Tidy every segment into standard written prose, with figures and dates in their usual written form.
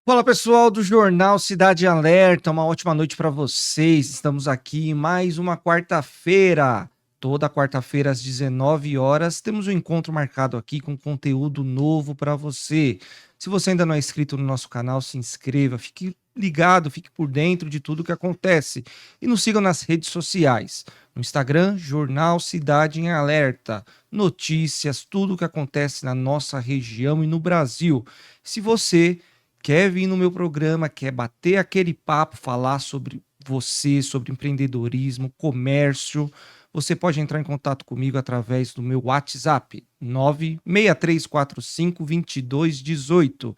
Fala pessoal do Jornal Cidade Alerta, uma ótima noite para vocês. Estamos aqui em mais uma quarta-feira. Toda quarta-feira às 19 horas temos um encontro marcado aqui com conteúdo novo para você. Se você ainda não é inscrito no nosso canal, se inscreva, fique ligado, fique por dentro de tudo que acontece. E nos sigam nas redes sociais. No Instagram, Jornal Cidade em Alerta. Notícias, tudo o que acontece na nossa região e no Brasil. Se você quer vir no meu programa, quer bater aquele papo, falar sobre você, sobre empreendedorismo, comércio, você pode entrar em contato comigo através do meu WhatsApp, 963452218.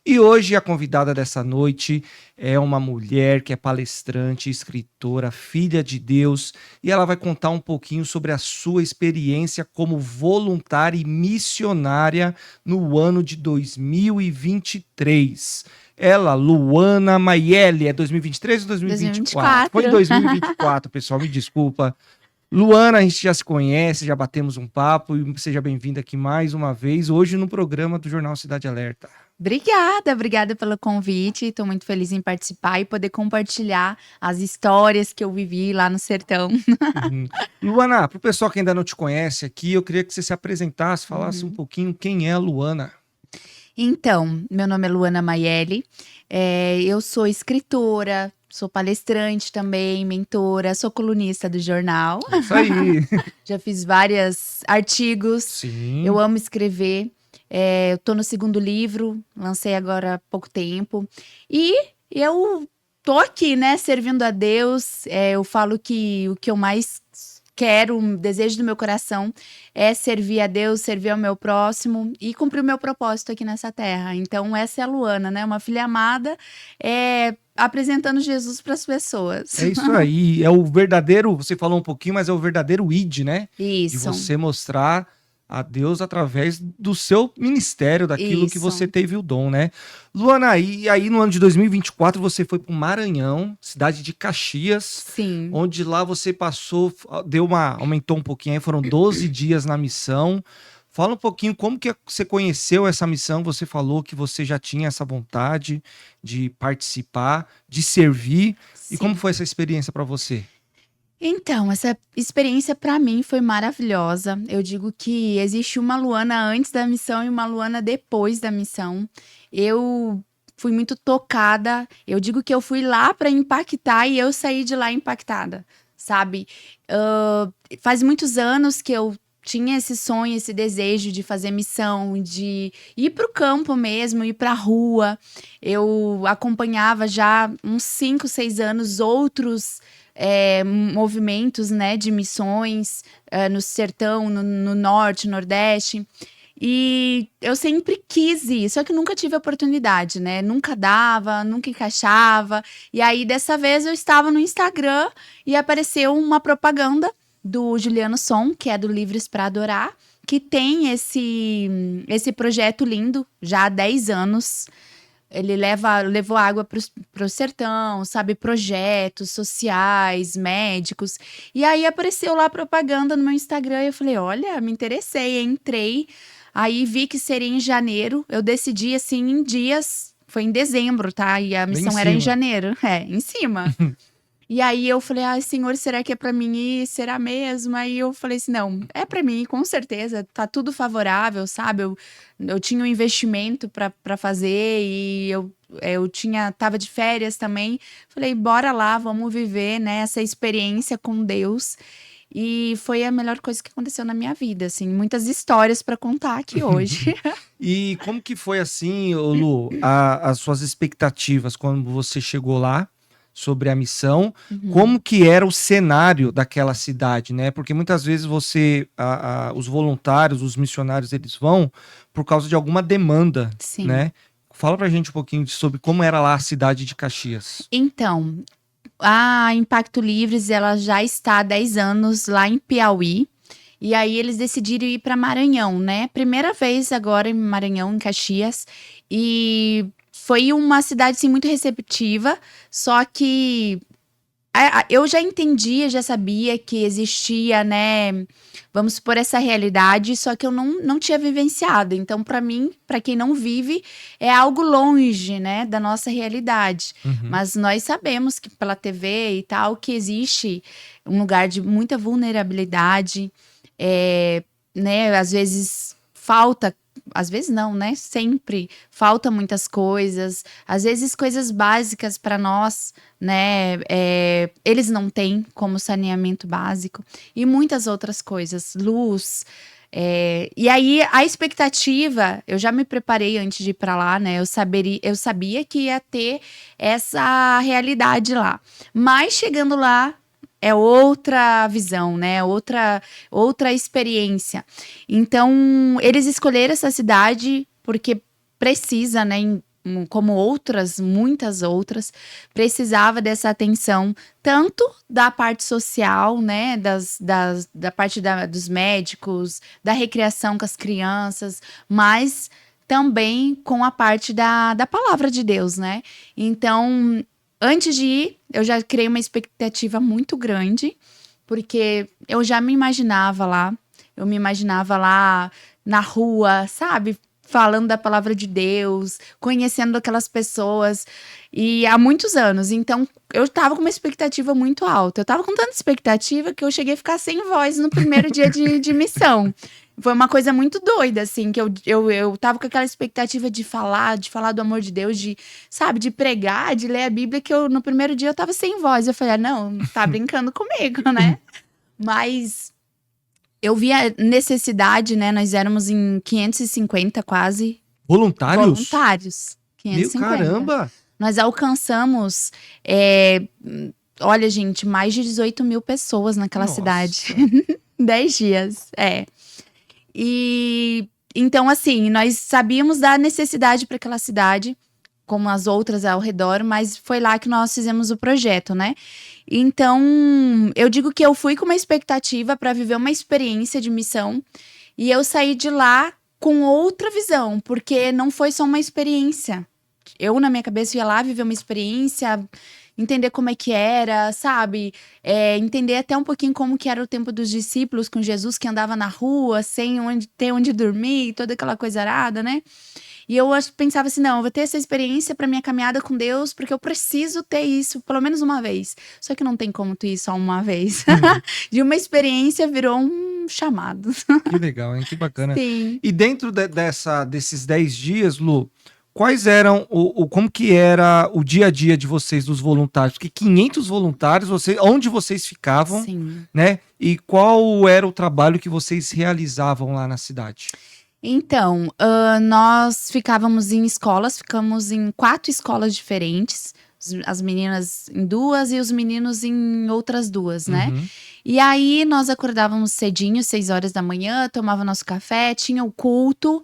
E hoje a convidada dessa noite é uma mulher que é palestrante, escritora, filha de Deus, e ela vai contar um pouquinho sobre a sua experiência como voluntária e missionária no ano de 2023. Ela, Luana Maielli, é 2023 ou 2024? 2024. Foi em 2024, pessoal, me desculpa. Luana, a gente já se conhece, já batemos um papo e seja bem-vinda aqui mais uma vez, hoje no programa do Jornal Cidade Alerta. Obrigada pelo convite. Estou muito feliz em participar e poder compartilhar as histórias que eu vivi lá no sertão. Luana, para o pessoal que ainda não te conhece aqui, eu queria que você se apresentasse, falasse um pouquinho quem é a Luana. Então, meu nome é Luana Maielli, eu sou escritora, sou palestrante também, mentora, sou colunista do jornal. Isso aí. Já fiz vários artigos. Sim. Eu amo escrever. Eu tô no segundo livro, lancei agora há pouco tempo. E eu tô aqui, né, servindo a Deus. Eu falo que o que eu mais quero, um desejo do meu coração é servir a Deus, servir ao meu próximo e cumprir o meu propósito aqui nessa terra. Então, essa é a Luana, né? Uma filha amada, apresentando Jesus para as pessoas. É isso aí. É o verdadeiro, você falou um pouquinho, mas é o verdadeiro ID, né? De Isso. você mostrar a Deus através do seu ministério, daquilo que Isso. você teve o dom, né? Luana, e aí no ano de 2024 você foi para o Maranhão, cidade de Caxias, Sim. onde lá você passou, aumentou um pouquinho aí, foram 12 dias na missão. Fala um pouquinho como que você conheceu essa missão, você falou que você já tinha essa vontade de participar, de servir, Sim. e como foi essa experiência para você? Então, essa experiência para mim foi maravilhosa. Eu digo que existe uma Luana antes da missão e uma Luana depois da missão. Eu fui muito tocada. Eu digo que eu fui lá para impactar e eu saí de lá impactada, sabe? Faz muitos anos que eu tinha esse sonho, esse desejo de fazer missão, de ir para o campo mesmo, ir para a rua. Eu acompanhava já uns 5, 6 anos outros movimentos, né, de missões no sertão, no norte, nordeste. E eu sempre quis ir, só que nunca tive oportunidade, né? Nunca dava, nunca encaixava. E aí, dessa vez, eu estava no Instagram e apareceu uma propaganda do Juliano Som, que é do Livres para Adorar, que tem esse projeto lindo, já há 10 anos. Ele levou água pro sertão, sabe? Projetos sociais, médicos. E aí apareceu lá a propaganda no meu Instagram e eu falei, olha, me interessei, entrei. Aí vi que seria em janeiro. Eu decidi, assim, em dias. Foi em dezembro, tá? E a missão era em janeiro. Em cima. E aí eu falei, ai, Senhor, será que é pra mim ir? Será mesmo? Aí eu falei assim, não, é pra mim, com certeza, tá tudo favorável, sabe? Eu tinha um investimento pra fazer e eu tava de férias também. Falei, bora lá, vamos viver, né, essa experiência com Deus. E foi a melhor coisa que aconteceu na minha vida, assim, muitas histórias pra contar aqui hoje. E como que foi assim, Lu, as suas expectativas quando você chegou lá? Sobre a missão, como que era o cenário daquela cidade, né? Porque muitas vezes os voluntários, os missionários, eles vão por causa de alguma demanda, Sim. né? Fala pra gente um pouquinho sobre como era lá a cidade de Caxias. Então, a Impacto Livres, ela já está há 10 anos lá em Piauí. E aí eles decidiram ir para Maranhão, né? Primeira vez agora em Maranhão, em Caxias. E foi uma cidade, assim, muito receptiva. Só que Eu já entendia, já sabia que existia, né? Vamos supor, essa realidade, só que eu não tinha vivenciado. Então, para mim, para quem não vive, é algo longe, né, da nossa realidade. Uhum. Mas nós sabemos que pela TV e tal, que existe um lugar de muita vulnerabilidade, né? Às vezes falta. Às vezes não, né? Sempre falta muitas coisas, às vezes coisas básicas para nós, né? Eles não têm como saneamento básico e muitas outras coisas, luz. E aí a expectativa, eu já me preparei antes de ir para lá, né? Eu sabia que ia ter essa realidade lá, mas chegando lá é outra visão, né? Outra experiência. Então, eles escolheram essa cidade porque precisa, né? Como outras, muitas outras, precisava dessa atenção, tanto da parte social, né? Da parte dos médicos, da recreação com as crianças, mas também com a parte da palavra de Deus, né? Então, antes de ir, eu já criei uma expectativa muito grande, porque eu já me imaginava lá. Eu me imaginava lá na rua, sabe? Falando da palavra de Deus, conhecendo aquelas pessoas. E há muitos anos. Então, eu tava com uma expectativa muito alta. Eu tava com tanta expectativa que eu cheguei a ficar sem voz no primeiro dia de missão. Foi uma coisa muito doida, assim, que eu tava com aquela expectativa de falar do amor de Deus, sabe, de pregar, de ler a Bíblia, que no primeiro dia eu tava sem voz. Eu falei, não, tá brincando comigo, né? Mas eu vi a necessidade, né? Nós éramos em 550 quase. Voluntários. Meu 550. caramba! Nós alcançamos, olha, gente, mais de 18 mil pessoas naquela Nossa. cidade. 10 dias, E então, assim, nós sabíamos da necessidade para aquela cidade, como as outras ao redor, mas foi lá que nós fizemos o projeto, né? Então, eu digo que eu fui com uma expectativa para viver uma experiência de missão e eu saí de lá com outra visão, porque não foi só uma experiência. Eu, na minha cabeça, ia lá viver uma experiência, entender como é que era, sabe? Entender até um pouquinho como que era o tempo dos discípulos com Jesus, que andava na rua, sem ter onde dormir, toda aquela coisa arada, né? E eu pensava assim, não, eu vou ter essa experiência para minha caminhada com Deus, porque eu preciso ter isso pelo menos uma vez. Só que não tem como tu ir só uma vez. De uma experiência virou um chamado. Que legal, hein? Que bacana. Sim. E dentro desses 10 dias, Lu, quais eram, como que era o dia a dia de vocês, dos voluntários? Porque 500 voluntários, onde vocês ficavam, Sim. né? E qual era o trabalho que vocês realizavam lá na cidade? Então, nós ficávamos ficamos em 4 escolas diferentes. As meninas em 2 e os meninos em outras 2, né? Uhum. E aí, nós acordávamos cedinho, 6 horas da manhã, tomava nosso café, tinha o culto,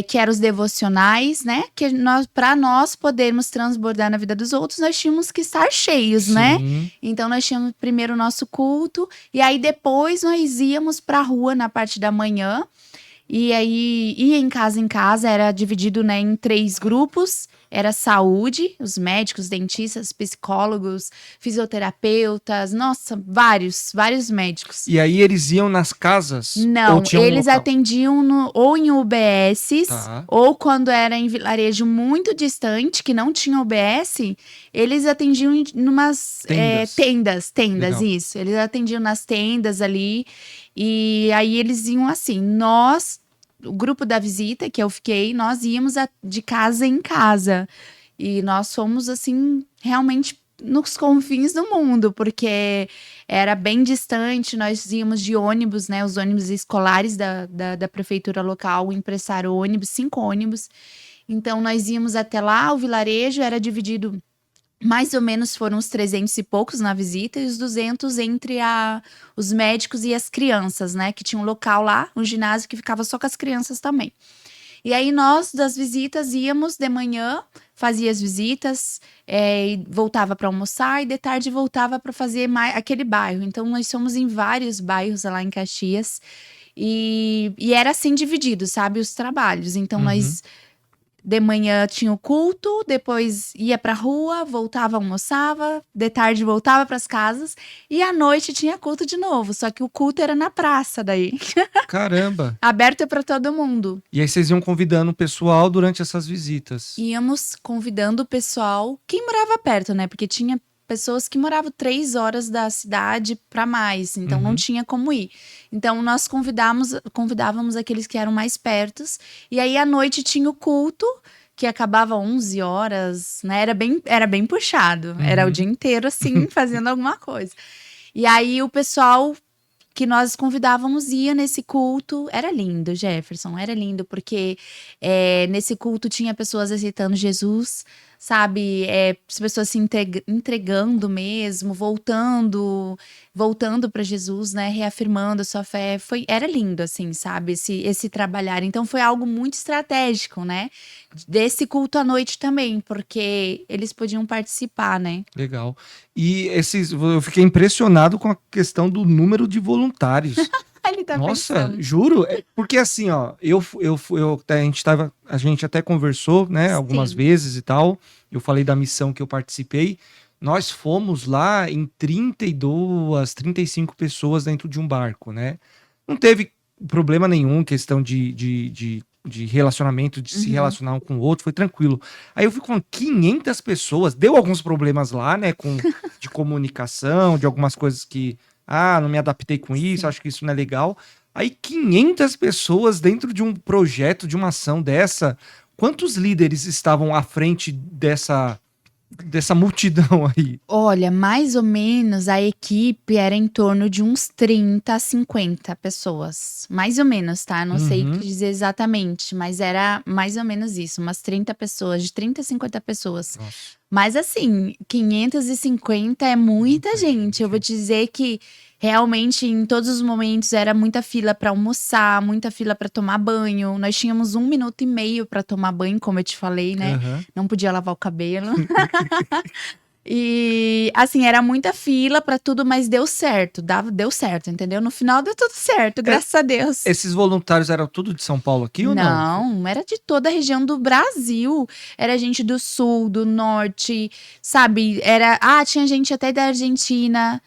que eram os devocionais, né? Que para nós podermos transbordar na vida dos outros, nós tínhamos que estar cheios, né? Sim. Então, nós tínhamos primeiro o nosso culto, e aí depois nós íamos pra rua na parte da manhã. E aí, ia em casa, era dividido, né, em 3 grupos. Era saúde, os médicos, dentistas, psicólogos, fisioterapeutas, nossa, vários médicos. E aí eles iam nas casas? Não, ou tinha um eles local? atendiam ou em UBSs, Tá. ou quando era em vilarejo muito distante, que não tinha UBS, eles atendiam em numas tendas, Legal. isso. Eles atendiam nas tendas ali, e aí eles iam assim, o grupo da visita que eu fiquei, nós íamos de casa em casa. E nós fomos, assim, realmente nos confins do mundo, porque era bem distante, nós íamos de ônibus, né? Os ônibus escolares da prefeitura local emprestaram 5 ônibus. Então, nós íamos até lá, o vilarejo era dividido, mais ou menos foram uns 300 e poucos na visita, e os 200 entre os médicos e as crianças, né? Que tinha um local lá, um ginásio que ficava só com as crianças também. E aí nós, das visitas, íamos de manhã, fazia as visitas, e voltava para almoçar, e de tarde voltava para fazer aquele bairro. Então, nós somos em vários bairros lá em Caxias, e era assim dividido, sabe? Os trabalhos. Então, nós De manhã tinha o culto, depois ia pra rua, voltava, almoçava, de tarde voltava pras casas e à noite tinha culto de novo, só que o culto era na praça daí, Caramba! aberto pra todo mundo. E aí vocês iam convidando o pessoal durante essas visitas. Íamos convidando o pessoal, quem morava perto, né? Porque tinha pessoas que moravam 3 horas da cidade para mais, então não Uhum. tinha como ir. Então nós convidávamos aqueles que eram mais pertos, e aí à noite tinha o culto, que acabava 11 horas, né? Era bem puxado, era o Uhum. dia inteiro assim, fazendo alguma coisa. E aí o pessoal que nós convidávamos ia nesse culto. Era lindo, Jefferson, era lindo, porque nesse culto tinha pessoas aceitando Jesus, sabe? As pessoas se entregando mesmo, voltando para Jesus, né? Reafirmando a sua fé. Era lindo, assim, sabe? Esse trabalhar. Então foi algo muito estratégico, né? Desse culto à noite também, porque eles podiam participar, né? Legal. E eu fiquei impressionado com a questão do número de voluntários. Ele tá Nossa, pensando. juro, porque assim, ó, a gente até conversou, né, algumas Sim. vezes e tal. Eu falei da missão que eu participei. Nós fomos lá em 32, 35 pessoas dentro de um barco, né? Não teve problema nenhum, questão de relacionamento, de se Uhum. relacionar um com o outro, foi tranquilo. Aí eu fui com 500 pessoas, deu alguns problemas lá, né, de comunicação, de algumas coisas que, não me adaptei com isso, Sim. acho que isso não é legal. Aí 500 pessoas dentro de um projeto, de uma ação dessa, quantos líderes estavam à frente dessa multidão aí? Olha, mais ou menos a equipe era em torno de uns 30 a 50 pessoas. Mais ou menos, tá? Não sei Uhum. dizer exatamente, mas era mais ou menos isso, umas 30 pessoas, de 30 a 50 pessoas. Nossa. Mas assim, 550 é muita Muita gente. Eu vou te dizer que realmente em todos os momentos era muita fila para almoçar, muita fila para tomar banho. Nós tínhamos 1 minuto e meio para tomar banho, como eu te falei, né? Aham. Não podia lavar o cabelo. E assim, era muita fila pra tudo, mas deu certo, deu certo, entendeu? No final deu tudo certo, graças a Deus. Esses voluntários eram tudo de São Paulo aqui ou não? Não, era de toda a região do Brasil. Era gente do sul, do norte, sabe? Tinha gente até da Argentina,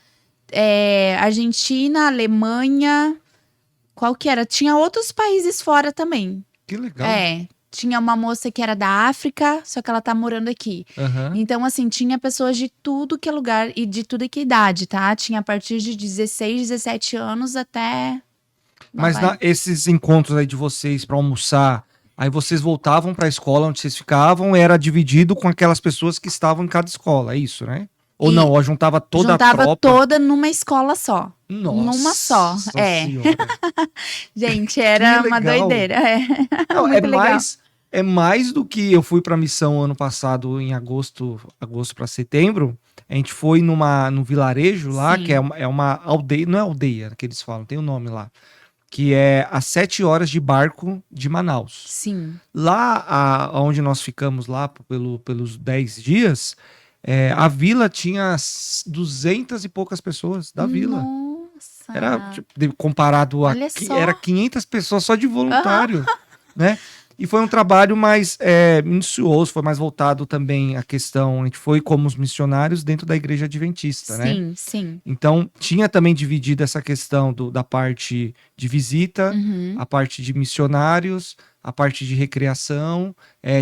Argentina, Alemanha, qual que era? Tinha outros países fora também. Que legal. Tinha uma moça que era da África, só que ela tá morando aqui. Aham. Então, assim, tinha pessoas de tudo que é lugar e de tudo que é idade, tá? Tinha a partir de 16, 17 anos até. Mas esses encontros aí de vocês para almoçar, aí vocês voltavam para a escola onde vocês ficavam, era dividido com aquelas pessoas que estavam em cada escola, é isso, né? Ou não, ou juntava toda a Juntava tropa. toda numa escola só. Nossa Numa só. Senhora. Gente, era Que uma legal. doideira. Não, Muito legal. É mais do que eu fui para missão ano passado em agosto para setembro. A gente foi num vilarejo lá, Sim. que é uma aldeia, não é aldeia que eles falam, tem um nome lá, que é a 7 horas de barco de Manaus. Sim. Lá, onde nós ficamos lá pelos 10 dias, a vila tinha 200 e poucas pessoas da vila. Nossa. Era comparado Olha só. era 500 pessoas só de voluntário, né? E foi um trabalho mais minucioso, foi mais voltado também à questão, a gente foi como os missionários dentro da igreja adventista, né? Sim, sim. Então, tinha também dividido essa questão da parte de visita, Uhum. a parte de missionários, a parte de recreação.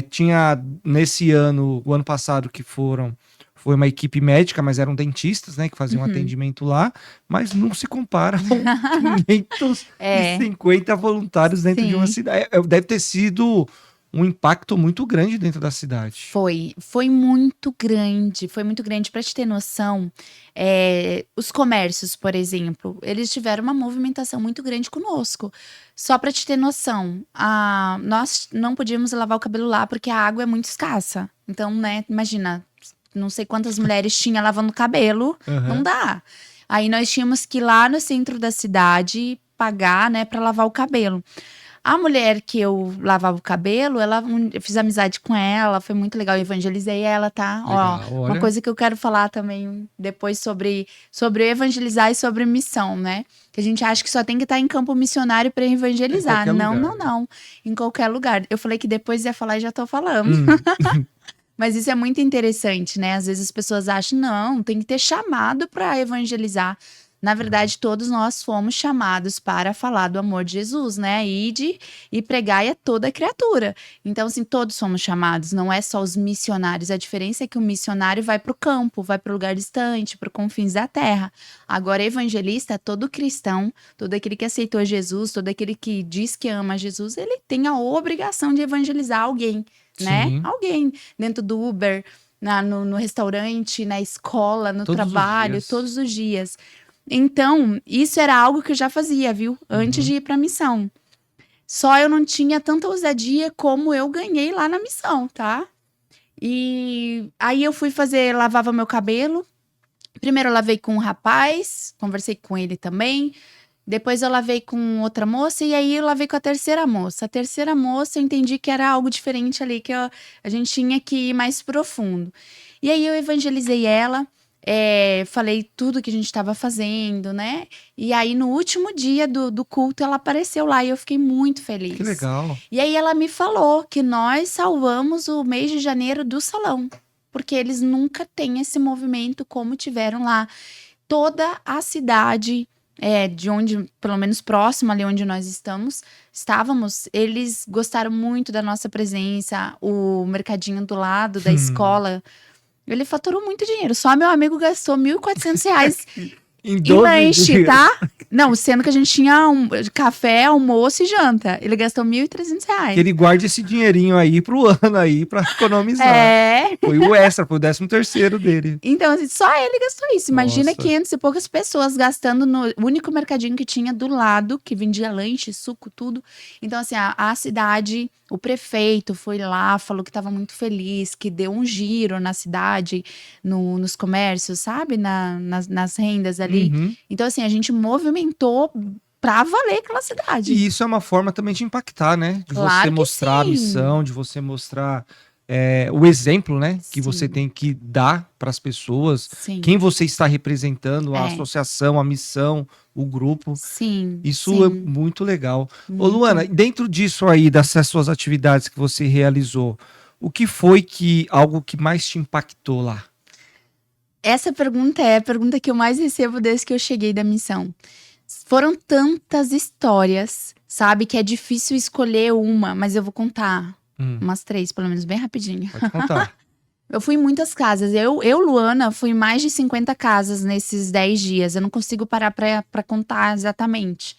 Tinha, nesse ano, o ano passado que foi uma equipe médica, mas eram dentistas, né, que faziam atendimento lá, mas não se compara com 550 voluntários dentro de uma Sim. cidade. Deve ter sido um impacto muito grande dentro da cidade. Foi muito grande, foi muito grande. Para te ter noção, os comércios, por exemplo, eles tiveram uma movimentação muito grande conosco. Só para te ter noção, nós não podíamos lavar o cabelo lá porque a água é muito escassa. Então, né, imagina, não sei quantas mulheres tinha lavando cabelo, não dá. Aí nós tínhamos que ir lá no centro da cidade pagar, né, para lavar o cabelo. A mulher que eu lavava o cabelo, eu fiz amizade com ela, foi muito legal, eu evangelizei ela, tá? Ó, Legal, uma olha. coisa que eu quero falar também depois sobre evangelizar e sobre missão, né? Que a gente acha que só tem que estar em campo missionário para evangelizar. qualquer Não, lugar. não, não. Em qualquer lugar. Eu falei que depois ia falar e já tô falando. Hum, Mas isso é muito interessante, né? Às vezes as pessoas acham, não, tem que ter chamado para evangelizar. Na verdade, todos nós fomos chamados para falar do amor de Jesus, né? Ide e pregai a toda criatura. Então, assim, todos somos chamados, não é só os missionários. A diferença é que o missionário vai para o campo, vai para o lugar distante, para os confins da terra. Agora, evangelista é todo cristão, todo aquele que aceitou Jesus, todo aquele que diz que ama Jesus, ele tem a obrigação de evangelizar alguém, né? sim, Alguém dentro do Uber, no restaurante, na escola, no todos os trabalho, dias. todos os dias. Então, isso era algo que eu já fazia, viu? Antes Uhum. de ir pra missão. Só eu não tinha tanta ousadia como eu ganhei lá na missão, tá? E aí eu fui lavava meu cabelo. Primeiro eu lavei com um rapaz, conversei com ele também. Depois eu lavei com outra moça e aí eu lavei com a terceira moça. A terceira moça eu entendi que era algo diferente ali, que a gente tinha que ir mais profundo. E aí eu evangelizei ela, falei tudo que a gente estava fazendo, né? E aí no último dia do culto ela apareceu lá e eu fiquei muito feliz. Que legal. E aí ela me falou que nós salvamos o mês de janeiro do salão, porque eles nunca têm esse movimento como tiveram lá. Toda a cidade de onde, pelo menos próximo ali onde nós estávamos, eles gostaram muito da nossa presença, o mercadinho do lado da escola, ele faturou muito dinheiro, só meu amigo gastou R$ 1.400 Em em 12 lanche, dias. tá? Não, sendo que a gente tinha café, almoço e janta, ele gastou R$ 1.300. Que ele guarde esse dinheirinho aí pro ano aí pra economizar. É, Foi o extra, foi o 13º dele. então, assim, só ele gastou isso. Imagina Nossa. 500 e poucas pessoas gastando no único mercadinho que tinha do lado, que vendia lanche, suco, tudo. Então, assim, a cidade, o prefeito foi lá, falou que estava muito feliz, que deu um giro na cidade, nos comércios, sabe? Nas rendas ali. Uhum. Então, assim, a gente movimentou pra valer aquela cidade. E isso é uma forma também de impactar, né? De Claro você que mostrar a sim. missão, de você mostrar o exemplo, né? Que você Sim. tem que dar para as pessoas. Sim. Quem você está representando, a É. associação, a missão, o grupo. Sim. Isso é sim. muito legal. Ô, Muito. Luana, dentro disso aí, dessas suas atividades que você realizou, o que foi algo que mais te impactou lá? Essa pergunta é a pergunta que eu mais recebo desde que eu cheguei da missão. Foram tantas histórias, sabe, que é difícil escolher uma, mas eu vou contar umas 3, pelo menos, bem rapidinho. Pode contar. Eu fui em muitas casas. Luana, fui em mais de 50 casas nesses 10 dias. Eu não consigo parar pra contar exatamente.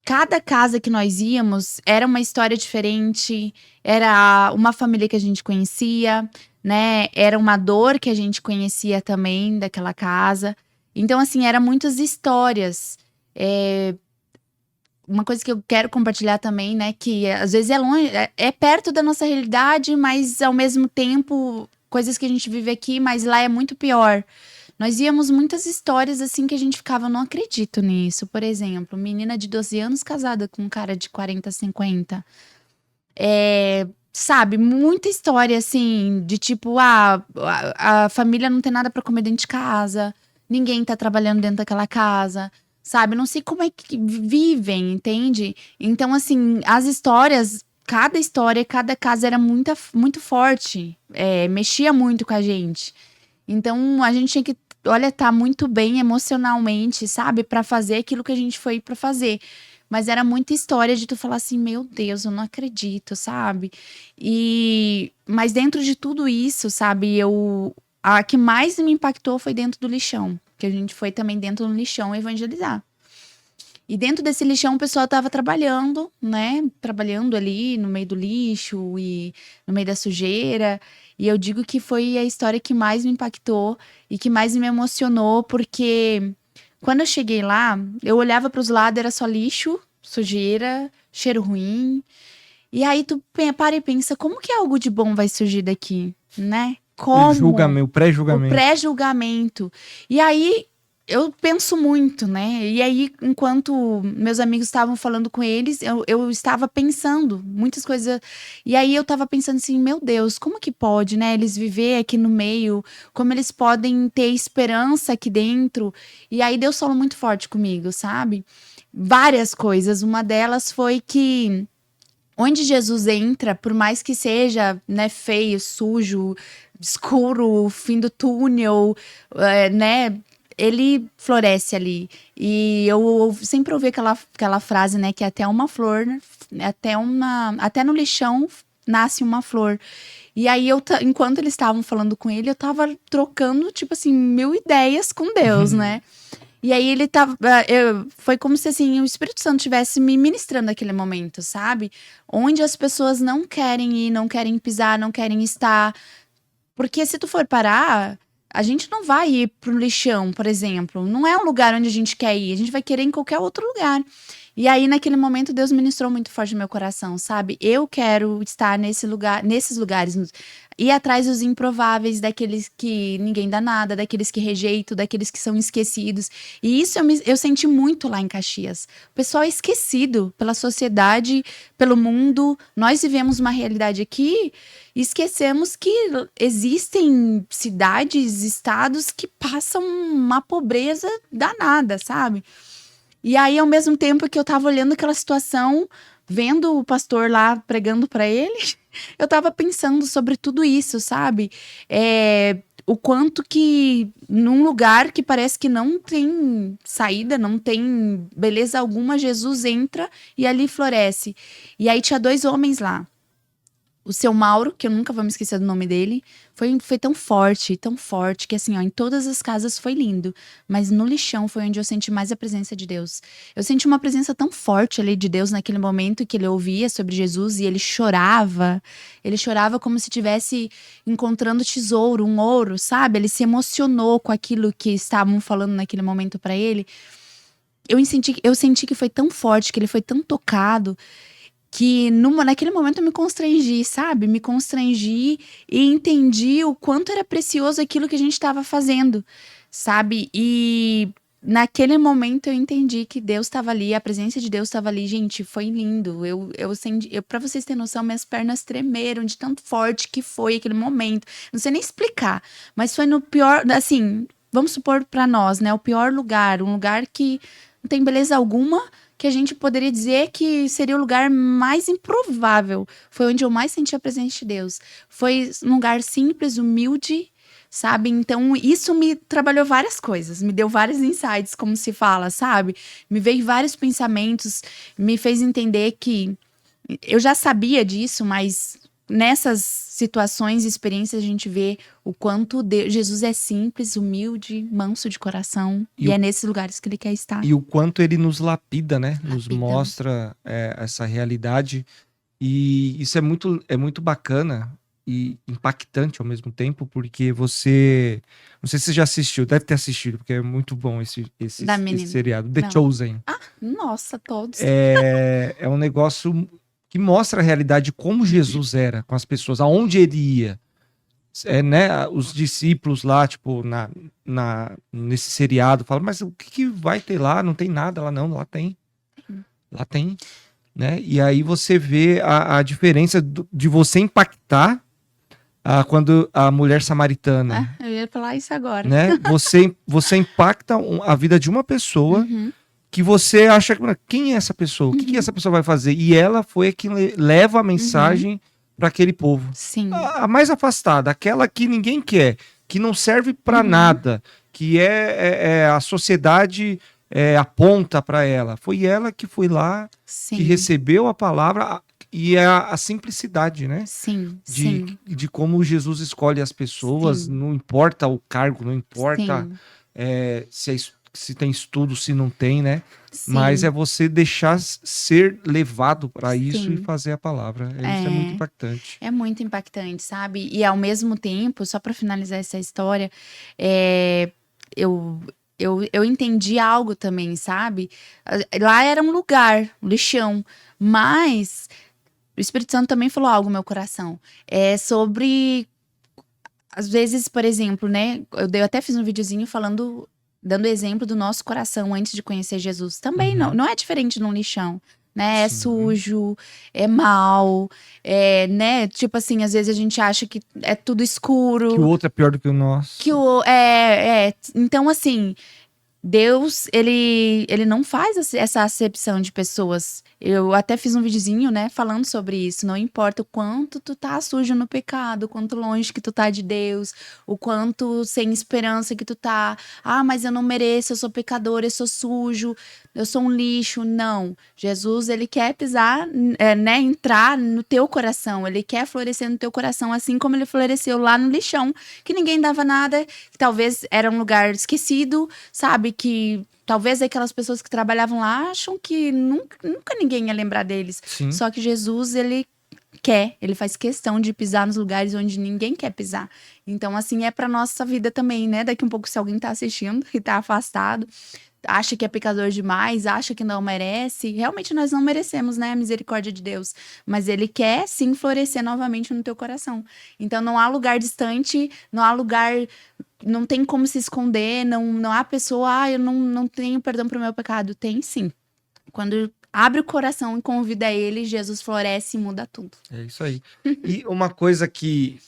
Cada casa que nós íamos era uma história diferente, era uma família que a gente conhecia, né? Era uma dor que a gente conhecia também daquela casa. Então, assim, eram muitas histórias. Uma coisa que eu quero compartilhar também, né? Que às vezes é longe, é perto da nossa realidade, mas ao mesmo tempo, coisas que a gente vive aqui, mas lá é muito pior. Nós íamos muitas histórias assim que a gente ficava, não acredito nisso. Por exemplo, menina de 12 anos casada com um cara de 40, 50. Sabe, muita história assim, de tipo, a família não tem nada pra comer dentro de casa, ninguém tá trabalhando dentro daquela casa, sabe? Não sei como é que vivem, entende? Então, assim, as histórias, cada história, cada casa era muito forte, mexia muito com a gente. Então, a gente tinha que, tá muito bem emocionalmente, sabe? Pra fazer aquilo que a gente foi pra fazer. Mas era muita história de tu falar assim, meu Deus, eu não acredito, sabe? Mas dentro de tudo isso, sabe? A que mais me impactou foi dentro do lixão. Que a gente foi também dentro do lixão evangelizar. E dentro desse lixão o pessoal tava trabalhando, né? Trabalhando ali no meio do lixo e no meio da sujeira. E eu digo que foi a história que mais me impactou e que mais me emocionou, porque quando eu cheguei lá, eu olhava para os lados, era só lixo, sujeira, cheiro ruim. E aí tu para e pensa, como que algo de bom vai surgir daqui, né? Como? O pré-julgamento. O pré-julgamento. E aí eu penso muito, né? E aí, enquanto meus amigos estavam falando com eles, eu estava pensando muitas coisas. E aí eu estava pensando assim, meu Deus, como que pode, né? Eles viver aqui no meio, como eles podem ter esperança aqui dentro. E aí Deus falou muito forte comigo, sabe? Várias coisas. Uma delas foi que onde Jesus entra, por mais que seja, né, feio, sujo, escuro, fim do túnel, né, ele floresce ali. E eu sempre ouvi aquela frase, né, que até uma flor, até no lixão nasce uma flor. E aí, enquanto eles estavam falando com ele, eu tava trocando, tipo assim, mil ideias com Deus, né? E aí ele tava. Foi como se assim, o Espírito Santo estivesse me ministrando naquele momento, sabe? Onde as pessoas não querem ir, não querem pisar, não querem estar. Porque se tu for parar, a gente não vai ir pro lixão, por exemplo. Não é um lugar onde a gente quer ir, a gente vai querer ir em qualquer outro lugar. E aí, naquele momento, Deus ministrou muito forte no meu coração, sabe? Eu quero estar nesses lugares, ir atrás dos improváveis, daqueles que ninguém dá nada, daqueles que rejeitam, daqueles que são esquecidos. E isso eu senti muito lá em Caxias. O pessoal é esquecido pela sociedade, pelo mundo. Nós vivemos uma realidade aqui e esquecemos que existem cidades, estados que passam uma pobreza danada, sabe? E aí, ao mesmo tempo que eu tava olhando aquela situação, vendo o pastor lá pregando para ele, eu tava pensando sobre tudo isso, sabe? O quanto que num lugar que parece que não tem saída, não tem beleza alguma, Jesus entra e ali floresce. E aí tinha 2 homens lá. O seu Mauro, que eu nunca vou me esquecer do nome dele, foi tão forte, que assim, ó, em todas as casas foi lindo. Mas no lixão foi onde eu senti mais a presença de Deus. Eu senti uma presença tão forte ali de Deus naquele momento que ele ouvia sobre Jesus e ele chorava. Ele chorava como se estivesse encontrando tesouro, um ouro, sabe? Ele se emocionou com aquilo que estavam falando naquele momento para ele. Eu senti que foi tão forte, que ele foi tão tocado que naquele momento eu me constrangi, sabe? Me constrangi e entendi o quanto era precioso aquilo que a gente estava fazendo, sabe? E naquele momento eu entendi que Deus estava ali, a presença de Deus estava ali. Gente, foi lindo. Eu senti, para vocês terem noção, minhas pernas tremeram de tanto forte que foi aquele momento. Não sei nem explicar, mas foi no pior, assim, vamos supor para nós, né? O pior lugar, um lugar que não tem beleza alguma, que a gente poderia dizer que seria o lugar mais improvável. Foi onde eu mais senti a presença de Deus. Foi um lugar simples, humilde, sabe? Então, isso me trabalhou várias coisas, me deu vários insights, como se fala, sabe? Me veio vários pensamentos, me fez entender que eu já sabia disso, mas nessas situações e experiências a gente vê o quanto Jesus é simples, humilde, manso de coração. E é nesses lugares que ele quer estar. E o quanto ele nos lapida, né? Nos Lapida. mostra essa realidade. E isso é muito bacana e impactante ao mesmo tempo, porque você... Não sei se você já assistiu, deve ter assistido, porque é muito bom esse seriado. The Não. Chosen. Ah, nossa, todos. É um negócio que mostra a realidade de como Jesus era com as pessoas, aonde ele ia. Né, os discípulos lá, tipo, nesse seriado, falam, mas o que vai ter lá? Não tem nada lá, não. Lá tem. Lá tem. Né? E aí você vê a diferença de você impactar quando a mulher samaritana. Eu ia falar isso agora. Né? Você impacta a vida de uma pessoa que você acha, quem é essa pessoa? O que essa pessoa vai fazer? E ela foi a que leva a mensagem para aquele povo. Sim. A mais afastada, aquela que ninguém quer, que não serve para nada, que a sociedade aponta para ela. Foi ela que foi lá, Sim. que recebeu a palavra e a simplicidade, né? Sim, de como Jesus escolhe as pessoas, não importa o cargo, não importa se tem estudo, se não tem, né? Sim. Mas é você deixar ser levado para isso e fazer a palavra. Isso é muito impactante. É muito impactante, sabe? E ao mesmo tempo, só para finalizar essa história, eu entendi algo também, sabe? Lá era um lugar, um lixão, mas o Espírito Santo também falou algo no meu coração. Sobre, às vezes, por exemplo, né? Eu até fiz um videozinho falando dando exemplo do nosso coração antes de conhecer Jesus. Também Uhum. não é diferente num lixão, né? É Sim. sujo, é mal, né? Tipo assim, às vezes a gente acha que é tudo escuro. Que o outro é pior do que o nosso. Então, assim, Deus, ele não faz essa acepção de pessoas. Eu até fiz um videozinho, né, falando sobre isso. Não importa o quanto tu tá sujo no pecado, o quanto longe que tu tá de Deus, o quanto sem esperança que tu tá. Ah, mas eu não mereço, eu sou pecador, eu sou sujo, eu sou um lixo. Não. Jesus, ele quer pisar, né, entrar no teu coração. Ele quer florescer no teu coração, assim como ele floresceu lá no lixão, que ninguém dava nada, que talvez era um lugar esquecido, sabe? Que talvez aquelas pessoas que trabalhavam lá acham que nunca ninguém ia lembrar deles. Sim. Só que Jesus, ele faz questão de pisar nos lugares onde ninguém quer pisar. Então, assim, é pra nossa vida também, né? Daqui um pouco, se alguém tá assistindo e tá afastado, acha que é pecador demais, acha que não merece. Realmente nós não merecemos, né, a misericórdia de Deus. Mas ele quer sim florescer novamente no teu coração. Então não há lugar distante, não há lugar, não tem como se esconder, não há pessoa, eu não tenho perdão pro meu pecado. Tem sim. Quando abre o coração e convida ele, Jesus floresce e muda tudo. É isso aí. E uma coisa que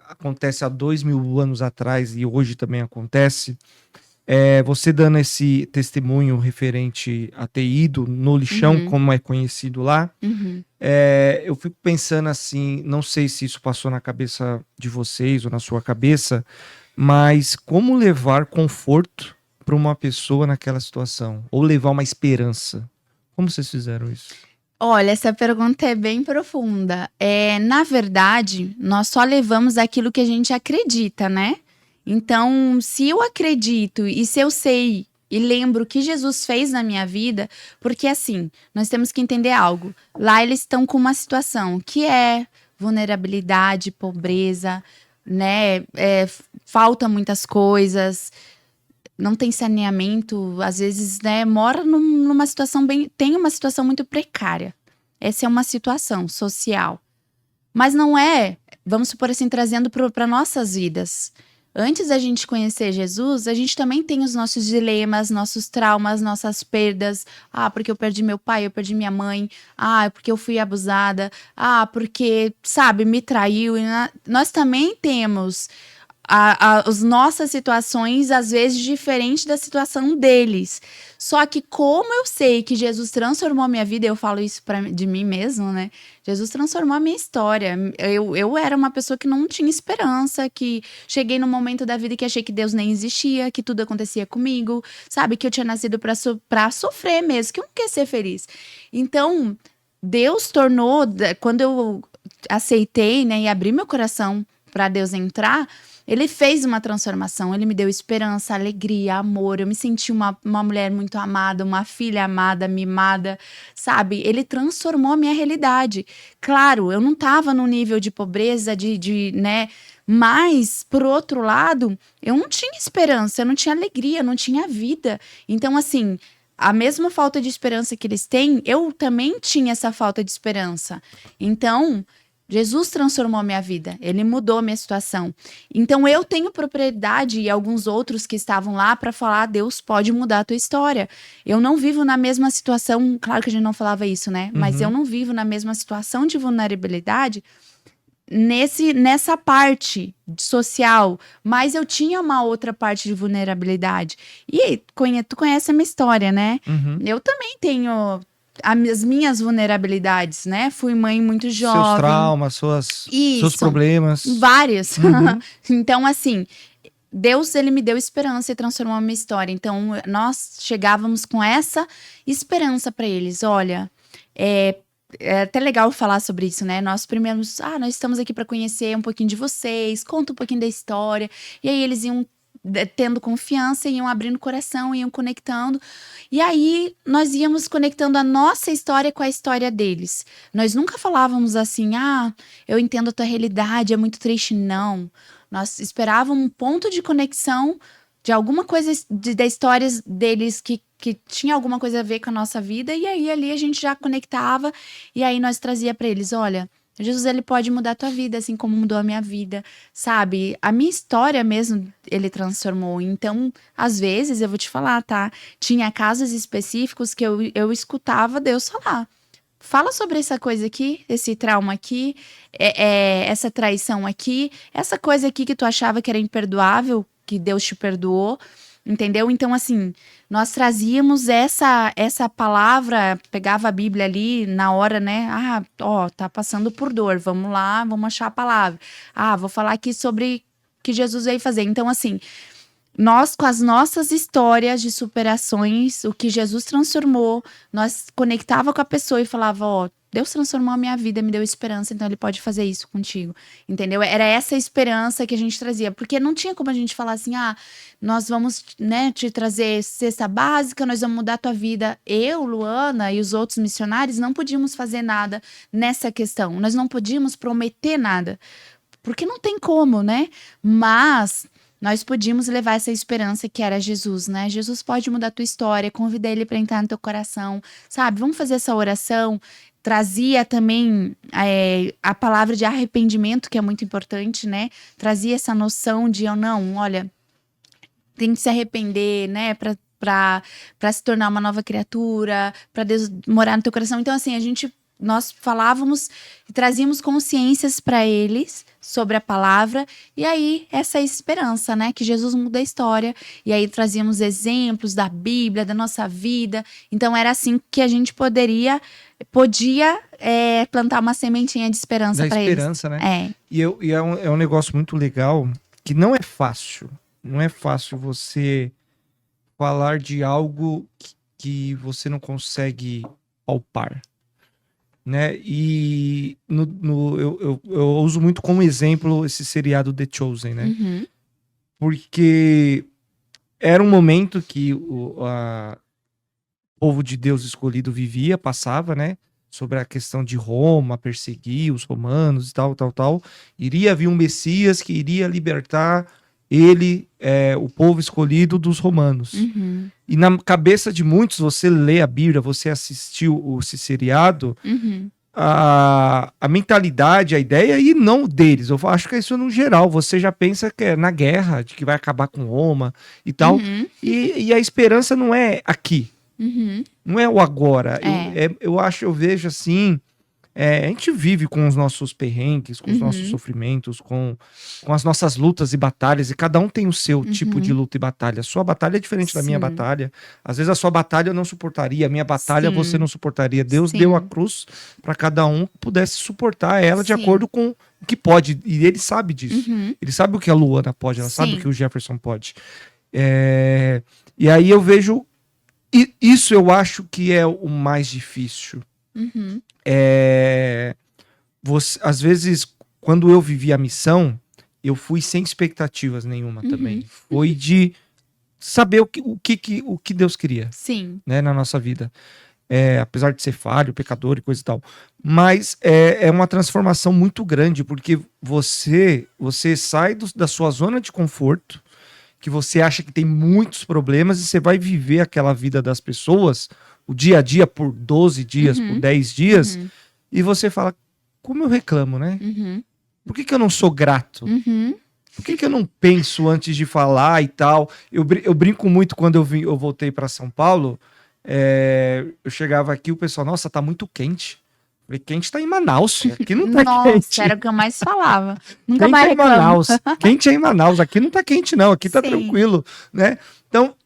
acontece há 2000 anos atrás e hoje também acontece, você dando esse testemunho referente a ter ido no lixão, como é conhecido lá, eu fico pensando assim, não sei se isso passou na cabeça de vocês ou na sua cabeça, mas como levar conforto para uma pessoa naquela situação? Ou levar uma esperança? Como vocês fizeram isso? Olha, essa pergunta é bem profunda. Na verdade, nós só levamos aquilo que a gente acredita, né? Então, se eu acredito e se eu sei e lembro o que Jesus fez na minha vida, porque assim, nós temos que entender algo. Lá eles estão com uma situação que é vulnerabilidade, pobreza, né? Falta muitas coisas, não tem saneamento, às vezes, né, mora numa situação tem uma situação muito precária. Essa é uma situação social. Mas não é, vamos supor assim, trazendo para nossas vidas. Antes da gente conhecer Jesus, a gente também tem os nossos dilemas, nossos traumas, nossas perdas. Ah, porque eu perdi meu pai, eu perdi minha mãe. Ah, porque eu fui abusada. Ah, porque, sabe, me traiu. Nós também temos as nossas situações, às vezes, diferente da situação deles. Só que como eu sei que Jesus transformou a minha vida, eu falo isso de mim mesmo, né? Jesus transformou a minha história. Eu era uma pessoa que não tinha esperança, que cheguei num momento da vida que achei que Deus nem existia, que tudo acontecia comigo, sabe? Que eu tinha nascido pra sofrer mesmo, que eu não queria ser feliz. Então, Deus tornou, quando eu aceitei, né, e abri meu coração para Deus entrar, ele fez uma transformação, ele me deu esperança, alegria, amor. Eu me senti uma mulher muito amada, uma filha amada, mimada, sabe? Ele transformou a minha realidade. Claro, eu não estava no nível de pobreza, né? Mas, por outro lado, eu não tinha esperança, eu não tinha alegria, eu não tinha vida. Então, assim, a mesma falta de esperança que eles têm, eu também tinha essa falta de esperança. Então, Jesus transformou a minha vida, ele mudou a minha situação. Então eu tenho propriedade e alguns outros que estavam lá para falar: Deus pode mudar a tua história. Eu não vivo na mesma situação, claro que a gente não falava isso, né? Mas eu não vivo na mesma situação de vulnerabilidade nessa parte social, mas eu tinha uma outra parte de vulnerabilidade. E tu conhece a minha história, né? Eu também tenho as minhas vulnerabilidades, né? Fui mãe muito jovem. Seus traumas, seus problemas. Vários. Então, assim, Deus, ele me deu esperança e transformou a minha história. Então, nós chegávamos com essa esperança para eles. Olha, é até legal falar sobre isso, né? Nós nós estamos aqui para conhecer um pouquinho de vocês, conta um pouquinho da história. E aí eles iam tendo confiança, iam abrindo o coração, iam conectando. E aí nós íamos conectando a nossa história com a história deles. Nós nunca falávamos assim: eu entendo a tua realidade, é muito triste. Não. Nós esperávamos um ponto de conexão de alguma coisa da história deles que tinha alguma coisa a ver com a nossa vida, e aí ali a gente já conectava, e aí nós trazia para eles: olha, Jesus, ele pode mudar a tua vida, assim como mudou a minha vida, sabe? A minha história mesmo, ele transformou. Então, às vezes, eu vou te falar, tá? Tinha casos específicos que eu escutava Deus falar. Fala sobre essa coisa aqui, esse trauma aqui, essa traição aqui, essa coisa aqui que tu achava que era imperdoável, que Deus te perdoou, entendeu? Então, assim, nós trazíamos essa palavra, pegava a Bíblia ali na hora, né? Ah, ó, tá passando por dor, vamos lá, vamos achar a palavra. Ah, vou falar aqui sobre o que Jesus veio fazer. Então, assim, nós, com as nossas histórias de superações, o que Jesus transformou, nós conectava com a pessoa e falava, ó, Deus transformou a minha vida, me deu esperança, então ele pode fazer isso contigo, entendeu? Era essa esperança que a gente trazia, porque não tinha como a gente falar assim, ah, nós vamos, né, te trazer cesta básica, nós vamos mudar a tua vida. Eu, Luana e os outros missionários não podíamos fazer nada nessa questão, nós não podíamos prometer nada, porque não tem como, né? Mas nós podíamos levar essa esperança que era Jesus, né? Jesus pode mudar a tua história, convida ele para entrar no teu coração, sabe? Vamos fazer essa oração. Trazia também a palavra de arrependimento, que é muito importante, né? Trazia essa noção de, olha, tem que se arrepender, né? Para se tornar uma nova criatura, para Deus morar no teu coração. Então, assim, nós falávamos e trazíamos consciências para eles sobre a palavra, e aí essa esperança, né, que Jesus muda a história, e aí trazíamos exemplos da Bíblia, da nossa vida. Então era assim que a gente podia plantar uma sementinha de esperança para eles. Da esperança, né? E é um negócio muito legal, que não é fácil você falar de algo que você não consegue palpar, né? E eu uso muito como exemplo esse seriado The Chosen, né? Uhum. Porque era um momento que o povo de Deus escolhido passava, né? Sobre a questão de Roma, perseguir os romanos e tal. Iria vir um Messias que iria libertar o povo escolhido dos romanos. Uhum. E na cabeça de muitos, você lê a Bíblia, você assistiu esse seriado, uhum. a mentalidade, a ideia, e não deles. Eu acho que é isso no geral. Você já pensa que é na guerra, de que vai acabar com Roma e tal. Uhum. E a esperança não é aqui. Uhum. Não é o agora. Eu vejo assim... a gente vive com os nossos perrengues, com os nossos sofrimentos, com as nossas lutas e batalhas, e cada um tem o seu tipo de luta e batalha. A sua batalha é diferente da minha batalha. Às vezes a sua batalha eu não suportaria, a minha batalha você não suportaria. Deus deu a cruz para cada um que pudesse suportar ela de acordo com o que pode, e ele sabe disso. Ele sabe o que a Luana pode, ela sabe o que o Jefferson pode. E aí eu vejo, isso eu acho que é o mais difícil. Às vezes, quando eu vivi a missão, eu fui sem expectativas nenhuma também. Foi de saber o que Deus queria, né, na nossa vida. Apesar de ser falho, pecador e coisa e tal. Mas é uma transformação muito grande, porque você sai da sua zona de conforto, que você acha que tem muitos problemas, e você vai viver aquela vida das pessoas, o dia a dia, por 12 dias, por 10 dias, e você fala, como eu reclamo, né? Por que eu não sou grato? Por que eu não penso antes de falar e tal? Eu brinco muito quando eu voltei para São Paulo, eu chegava aqui, o pessoal, nossa, tá muito quente. Eu falei, quente tá em Manaus, aqui não tá quente. Nossa, era o que eu mais falava. Nunca Quente mais é em reclamo. Manaus. Quente é em Manaus, aqui não tá quente não, aqui tá tranquilo, né? Então,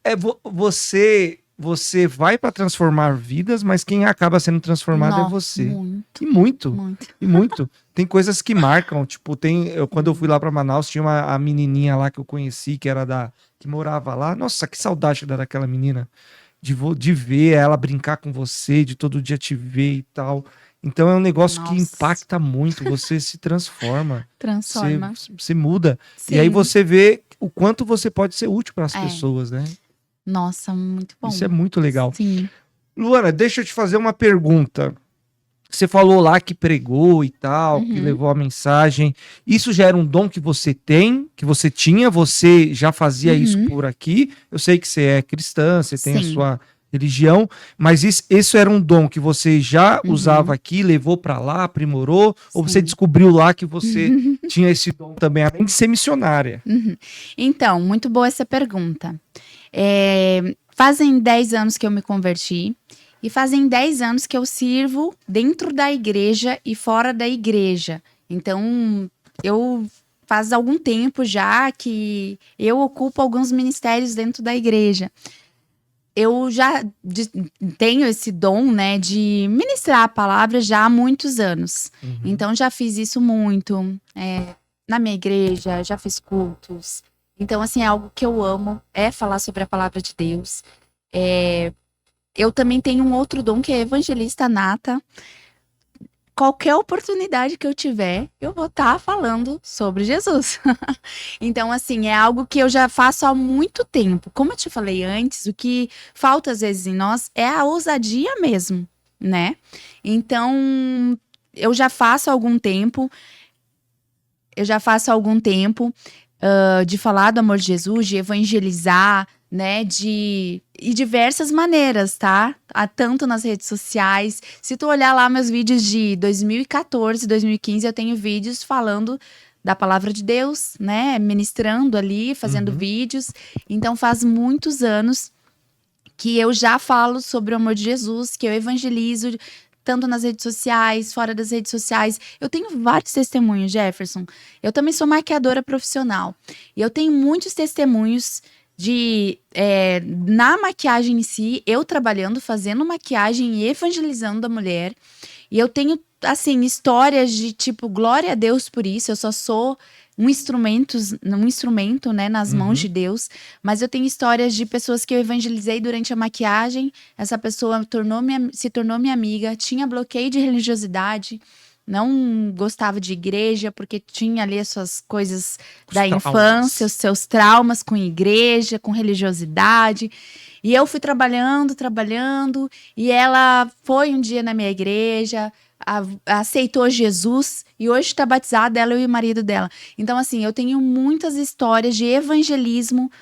você vai para transformar vidas, mas quem acaba sendo transformado é você. Muito. Tem coisas que marcam, tipo, quando eu fui lá para Manaus, tinha a menininha lá que eu conheci, que morava lá. Nossa, que saudade daquela menina, de ver ela brincar com você, de todo dia te ver e tal. Então é um negócio que impacta muito, você se transforma. Você muda. E aí você vê o quanto você pode ser útil para as pessoas, né? Nossa, muito bom. Isso é muito legal. Sim. Luana, deixa eu te fazer uma pergunta. Você falou lá que pregou e tal, que levou a mensagem. Isso já era um dom que você tinha? Você já fazia isso por aqui? Eu sei que você é cristã, você tem a sua religião, mas isso era um dom que você já Uhum. usava aqui, levou para lá, aprimorou, ou você Sim. descobriu lá que você tinha esse dom também, além de ser missionária? Uhum. Então, muito boa essa pergunta. Fazem 10 anos que eu me converti e fazem 10 anos que eu sirvo dentro da igreja e fora da igreja. Então, eu faz algum tempo já que eu ocupo alguns ministérios dentro da igreja. Eu já tenho esse dom, né, de ministrar a palavra já há muitos anos. Então, já fiz isso muito na minha igreja, já fiz cultos. Então, assim, é algo que eu amo, é falar sobre a palavra de Deus. Eu também tenho um outro dom que é evangelista nata. Qualquer oportunidade que eu tiver, eu vou estar falando sobre Jesus. Então, assim, é algo que eu já faço há muito tempo. Como eu te falei antes, o que falta às vezes em nós é a ousadia mesmo, né? Então, eu já faço há algum tempo. De falar do amor de Jesus, de evangelizar, né, de diversas maneiras, tá? Tanto nas redes sociais. Se tu olhar lá meus vídeos de 2014, 2015, eu tenho vídeos falando da palavra de Deus, né, ministrando ali, fazendo vídeos. Então faz muitos anos que eu já falo sobre o amor de Jesus, que eu evangelizo tanto nas redes sociais, fora das redes sociais. Eu tenho vários testemunhos, Jefferson. Eu também sou maquiadora profissional. E eu tenho muitos testemunhos na maquiagem em si, eu trabalhando, fazendo maquiagem e evangelizando a mulher. E eu tenho, assim, histórias de tipo, glória a Deus por isso. Eu só sou um instrumento, né, nas mãos de Deus. Mas eu tenho histórias de pessoas que eu evangelizei durante a maquiagem. Essa pessoa se tornou minha amiga, tinha bloqueio de religiosidade, não gostava de igreja, porque tinha ali as suas coisas da infância, os seus traumas com igreja, com religiosidade. E eu fui trabalhando, e ela foi um dia na minha igreja, aceitou Jesus, e hoje está batizada, ela e o marido dela. Então, assim, eu tenho muitas histórias de evangelismo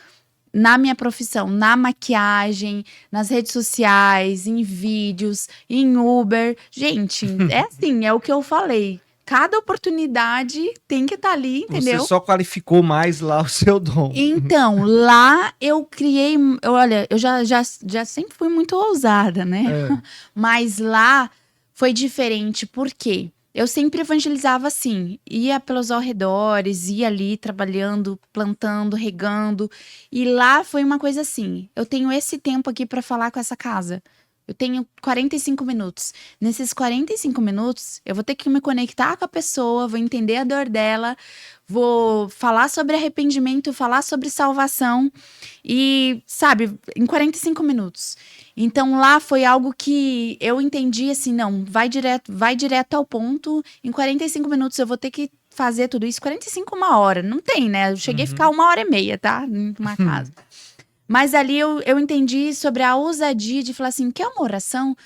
na minha profissão, na maquiagem, nas redes sociais, em vídeos, em Uber. Gente, é assim, é o que eu falei. Cada oportunidade tem que estar ali, entendeu? Você só qualificou mais lá o seu dom. Então, lá eu criei. Olha, eu já sempre fui muito ousada, né? Mas lá foi diferente, por quê? Eu sempre evangelizava assim, ia pelos arredores, ia ali trabalhando, plantando, regando. E lá foi uma coisa assim: eu tenho esse tempo aqui para falar com essa casa. Eu tenho 45 minutos. Nesses 45 minutos, eu vou ter que me conectar com a pessoa, vou entender a dor dela, vou falar sobre arrependimento, falar sobre salvação. E, sabe, em 45 minutos. Então, lá foi algo que eu entendi assim, não, vai direto ao ponto. Em 45 minutos eu vou ter que fazer tudo isso. 45, 1 hora. Não tem, né? Eu cheguei a ficar 1h30, tá? Numa casa. Mas ali eu entendi sobre a ousadia de falar assim, quer uma oração?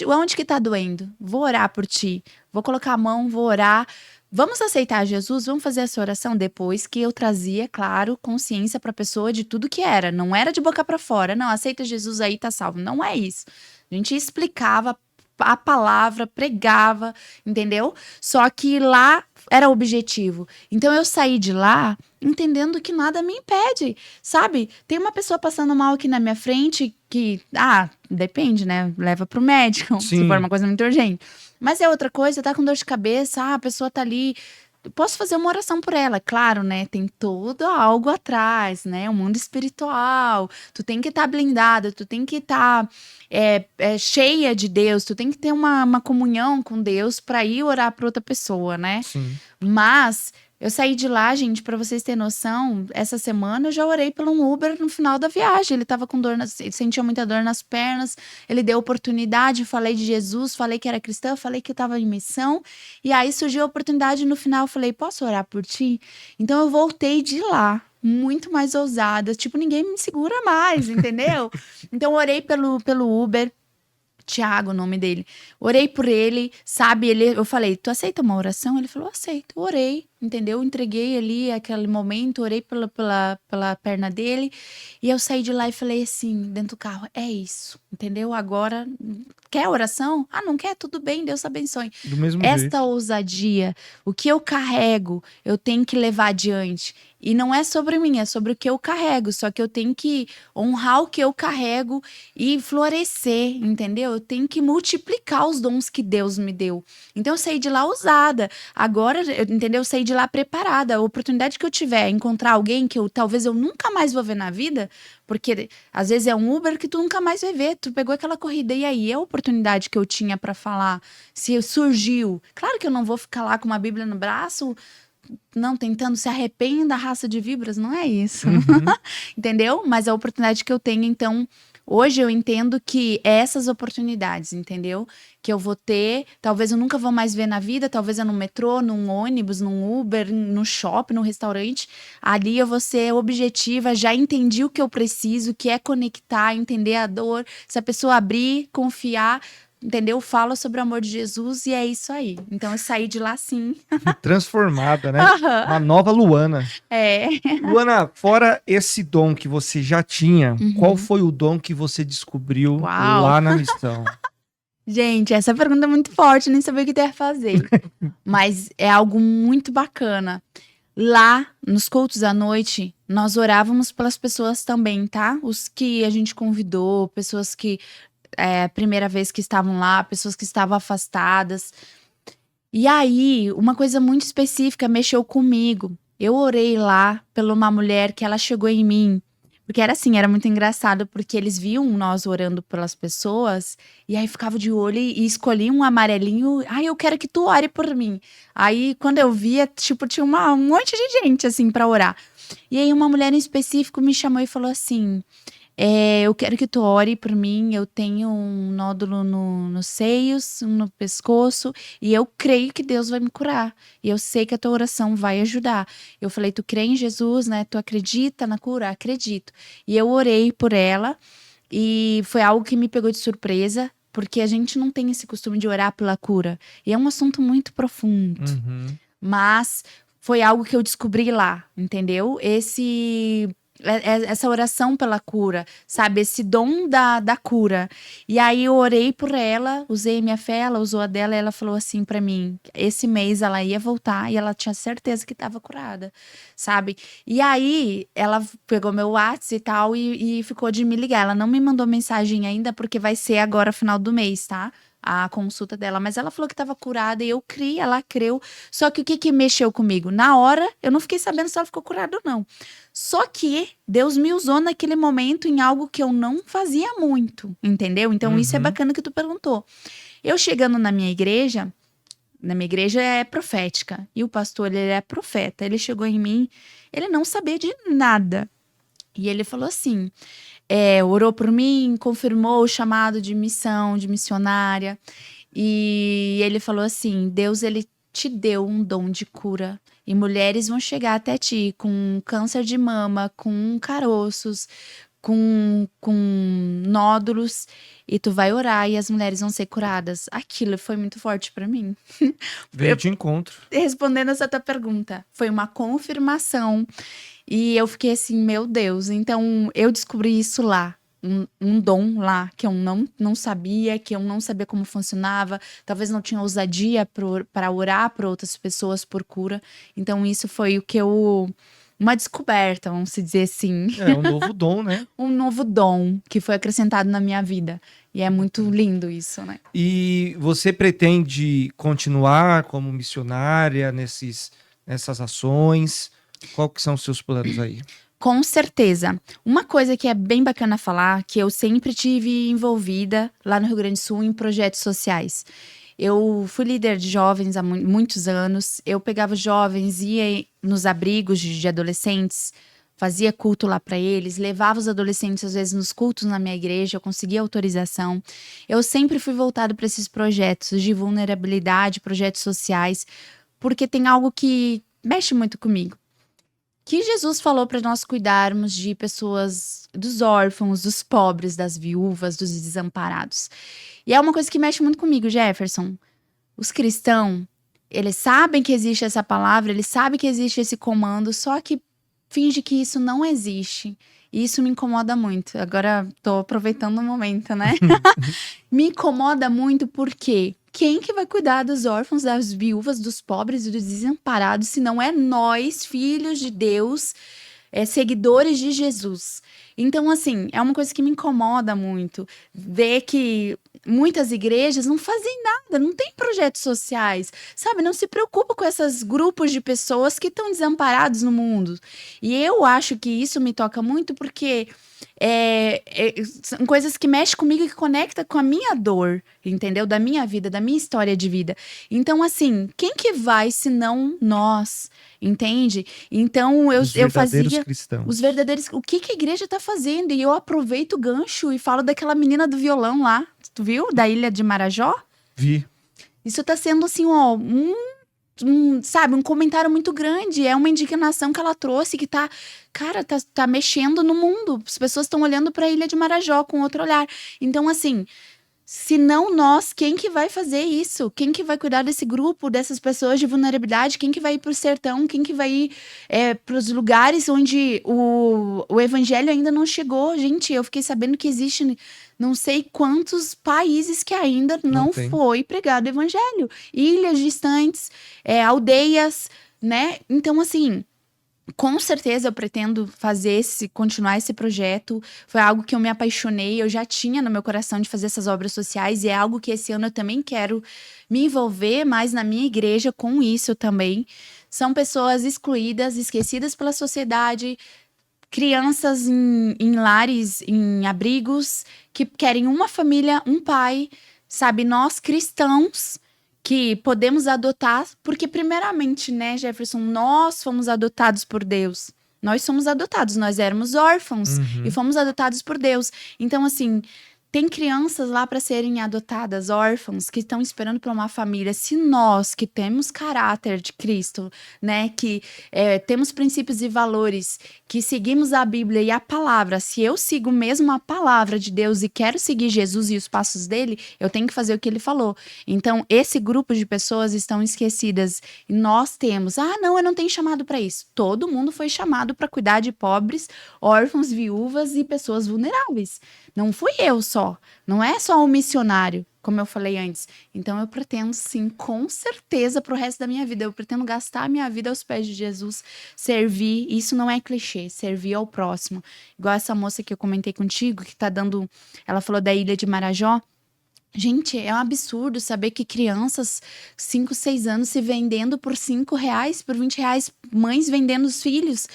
Onde que tá doendo? Vou orar por ti. Vou colocar a mão, vou orar. Vamos aceitar Jesus? Vamos fazer essa oração depois que eu trazia, claro, consciência para a pessoa de tudo que era. Não era de boca para fora. Não, aceita Jesus aí, tá salvo. Não é isso. A gente explicava a palavra, pregava, entendeu? Só que lá era o objetivo. Então eu saí de lá entendendo que nada me impede, sabe? Tem uma pessoa passando mal aqui na minha frente que, depende, né? Leva pro médico, Sim. se for uma coisa muito urgente. Mas é outra coisa, tá com dor de cabeça, a pessoa tá ali. Posso fazer uma oração por ela, claro, né? Tem todo algo atrás, né? O mundo espiritual. Tu tem que estar blindada, tu tem que estar cheia de Deus, tu tem que ter uma comunhão com Deus para ir orar para outra pessoa, né? Sim. Mas eu saí de lá, gente, para vocês terem noção, essa semana eu já orei por um Uber no final da viagem. Ele tava com ele sentia muita dor nas pernas, ele deu oportunidade, falei de Jesus, falei que era cristã, falei que eu tava em missão, e aí surgiu a oportunidade no final, eu falei, posso orar por ti? Então eu voltei de lá, muito mais ousada, tipo, ninguém me segura mais, entendeu? Então eu orei pelo Uber, Tiago, o nome dele. Orei por ele, sabe? Eu falei, tu aceita uma oração? Ele falou, aceito. Orei, entendeu? Entreguei ali aquele momento, orei pela perna dele. E eu saí de lá e falei assim, dentro do carro, é isso, entendeu? Agora, quer oração? Ah, não quer? Tudo bem, Deus abençoe. Do mesmo Esta jeito. ousadia, o que eu carrego, eu tenho que levar adiante. E não é sobre mim, é sobre o que eu carrego. Só que eu tenho que honrar o que eu carrego e florescer, entendeu? Eu tenho que multiplicar os dons que Deus me deu. Então eu saí de lá ousada. Agora, entendeu? Eu saí de lá preparada. A oportunidade que eu tiver, encontrar alguém que talvez eu nunca mais vou ver na vida, porque às vezes é um Uber que tu nunca mais vai ver. Tu pegou aquela corrida e aí é a oportunidade que eu tinha para falar. Se surgiu. Claro que eu não vou ficar lá com uma Bíblia no braço, não, tentando se arrependa da raça de víboras, não é isso. Uhum. Entendeu? Mas a oportunidade que eu tenho, então, hoje eu entendo que é essas oportunidades, entendeu? Que eu vou ter, talvez eu nunca vou mais ver na vida, talvez é no metrô, num ônibus, num Uber, no shopping, no restaurante. Ali eu vou ser objetiva, já entendi o que eu preciso, que é conectar, entender a dor. Se a pessoa abrir, confiar, entendeu? Fala sobre o amor de Jesus e é isso aí. Então eu saí de lá sim. Transformada, né? Aham. Uma nova Luana. É. Luana, fora esse dom que você já tinha, qual Uhum. foi o dom que você descobriu Uau. lá na missão? Gente, essa pergunta é muito forte, nem sabia o que eu ia fazer. Mas é algo muito bacana. Lá, nos cultos à noite, nós orávamos pelas pessoas também, tá? Os que a gente convidou, pessoas que primeira vez que estavam lá, pessoas que estavam afastadas. E aí, uma coisa muito específica mexeu comigo. Eu orei lá por uma mulher que ela chegou em mim. Porque era assim, era muito engraçado, porque eles viam nós orando pelas pessoas, e aí ficava de olho e escolhia um amarelinho. Ai, eu quero que tu ore por mim. Aí, quando eu via, tipo, tinha um monte de gente, assim, pra orar. E aí, uma mulher em específico me chamou e falou assim: eu quero que tu ore por mim. Eu tenho um nódulo nos seios, um no pescoço, e eu creio que Deus vai me curar. E eu sei que a tua oração vai ajudar. Eu falei, tu crê em Jesus, né? Tu acredita na cura? Acredito. E eu orei por ela, e foi algo que me pegou de surpresa, porque a gente não tem esse costume de orar pela cura. E é um assunto muito profundo. Uhum. Mas foi algo que eu descobri lá, entendeu? Essa oração pela cura, sabe? Esse dom da cura. E aí eu orei por ela, usei minha fé, ela usou a dela e ela falou assim pra mim, esse mês ela ia voltar e ela tinha certeza que estava curada, sabe? E aí ela pegou meu WhatsApp e tal e ficou de me ligar. Ela não me mandou mensagem ainda porque vai ser agora final do mês, tá? A consulta dela, mas ela falou que estava curada e eu criei, ela creu. Só que o que mexeu comigo? Na hora, eu não fiquei sabendo se ela ficou curada ou não. Só que Deus me usou naquele momento em algo que eu não fazia muito, entendeu? Então isso é bacana que tu perguntou. Eu chegando na minha igreja é profética, e o pastor, ele é profeta. Ele chegou em mim, ele não sabia de nada. E ele falou assim, orou por mim, confirmou o chamado de missão, de missionária. E ele falou assim, Deus, ele te deu um dom de cura. E mulheres vão chegar até ti com câncer de mama, com caroços, com nódulos, e tu vai orar e as mulheres vão ser curadas. Aquilo foi muito forte pra mim. Veio de encontro. Respondendo essa tua pergunta, foi uma confirmação. E eu fiquei assim, meu Deus. Então, eu descobri isso lá. Um dom lá que eu não sabia, que eu não sabia como funcionava. Talvez não tinha ousadia para orar para outras pessoas por cura. Então, isso foi o que uma descoberta, vamos dizer assim. É um novo dom, né? Um novo dom que foi acrescentado na minha vida. E é muito lindo isso, né? E você pretende continuar como missionária nessas ações? Qual que são os seus planos aí? Com certeza. Uma coisa que é bem bacana falar, que eu sempre tive envolvida lá no Rio Grande do Sul em projetos sociais. Eu fui líder de jovens há muitos anos. Eu pegava jovens, ia nos abrigos de adolescentes, fazia culto lá para eles, levava os adolescentes às vezes nos cultos na minha igreja, eu conseguia autorização. Eu sempre fui voltado para esses projetos de vulnerabilidade, projetos sociais, porque tem algo que mexe muito comigo. Que Jesus falou para nós cuidarmos de pessoas, dos órfãos, dos pobres, das viúvas, dos desamparados. E é uma coisa que mexe muito comigo, Jefferson. Os cristãos, Eles sabem que existe essa palavra, eles sabem que existe esse comando, só que finge que isso não existe. E isso me incomoda muito. Agora tô aproveitando o momento, né? Me incomoda muito porque quem que vai cuidar dos órfãos, das viúvas, dos pobres e dos desamparados, se não é nós, filhos de Deus, seguidores de Jesus? Então, assim, é uma coisa que me incomoda muito. Ver que muitas igrejas não fazem nada, não tem projetos sociais, sabe? Não se preocupa com esses grupos de pessoas que estão desamparados no mundo. E eu acho que isso me toca muito porque são coisas que mexem comigo e que conecta com a minha dor, entendeu? Da minha vida, da minha história de vida. Então, assim, quem que vai se não nós, entende? Então, Os eu verdadeiros fazia cristãos. os verdadeiros. O que que a igreja tá fazendo? E eu aproveito o gancho e falo daquela menina do violão lá, tu viu? Da Ilha de Marajó. Vi. Isso tá sendo assim, ó, sabe, um comentário muito grande. É uma indignação que ela trouxe que tá, cara, tá mexendo no mundo. As pessoas estão olhando pra Ilha de Marajó com outro olhar. Então, assim, se não nós, quem que vai fazer isso? Quem que vai cuidar desse grupo, dessas pessoas de vulnerabilidade? Quem que vai ir pro sertão? Quem que vai ir pros lugares onde o evangelho ainda não chegou? Gente, eu fiquei sabendo que existe não sei quantos países que ainda Não não tem. foi pregado o evangelho. Ilhas distantes, aldeias, né? Então, assim, com certeza eu pretendo continuar esse projeto. Foi algo que eu me apaixonei, eu já tinha no meu coração de fazer essas obras sociais e é algo que esse ano eu também quero me envolver mais na minha igreja com isso também. São pessoas excluídas, esquecidas pela sociedade, crianças em lares, em abrigos, que querem uma família, um pai, sabe? Nós cristãos que podemos adotar, porque primeiramente, né, Jefferson, nós fomos adotados por Deus. Nós somos adotados, nós éramos órfãos e fomos adotados por Deus. Então, assim, tem crianças lá para serem adotadas, órfãos, que estão esperando por uma família. Se nós, que temos caráter de Cristo, né, que temos princípios e valores, que seguimos a Bíblia e a palavra, se eu sigo mesmo a palavra de Deus e quero seguir Jesus e os passos dele, eu tenho que fazer o que ele falou. Então, esse grupo de pessoas estão esquecidas e nós temos, não, eu não tenho chamado para isso. Todo mundo foi chamado para cuidar de pobres, órfãos, viúvas e pessoas vulneráveis. Não fui eu só, não é só um missionário, como eu falei antes. Então eu pretendo sim, com certeza, pro resto da minha vida, eu pretendo gastar a minha vida aos pés de Jesus, servir, isso não é clichê, servir ao próximo. Igual essa moça que eu comentei contigo, que tá dando, ela falou da Ilha de Marajó. Gente, é um absurdo saber que crianças, 5, 6 anos, se vendendo por R$ 5, por R$ 20, mães vendendo os filhos.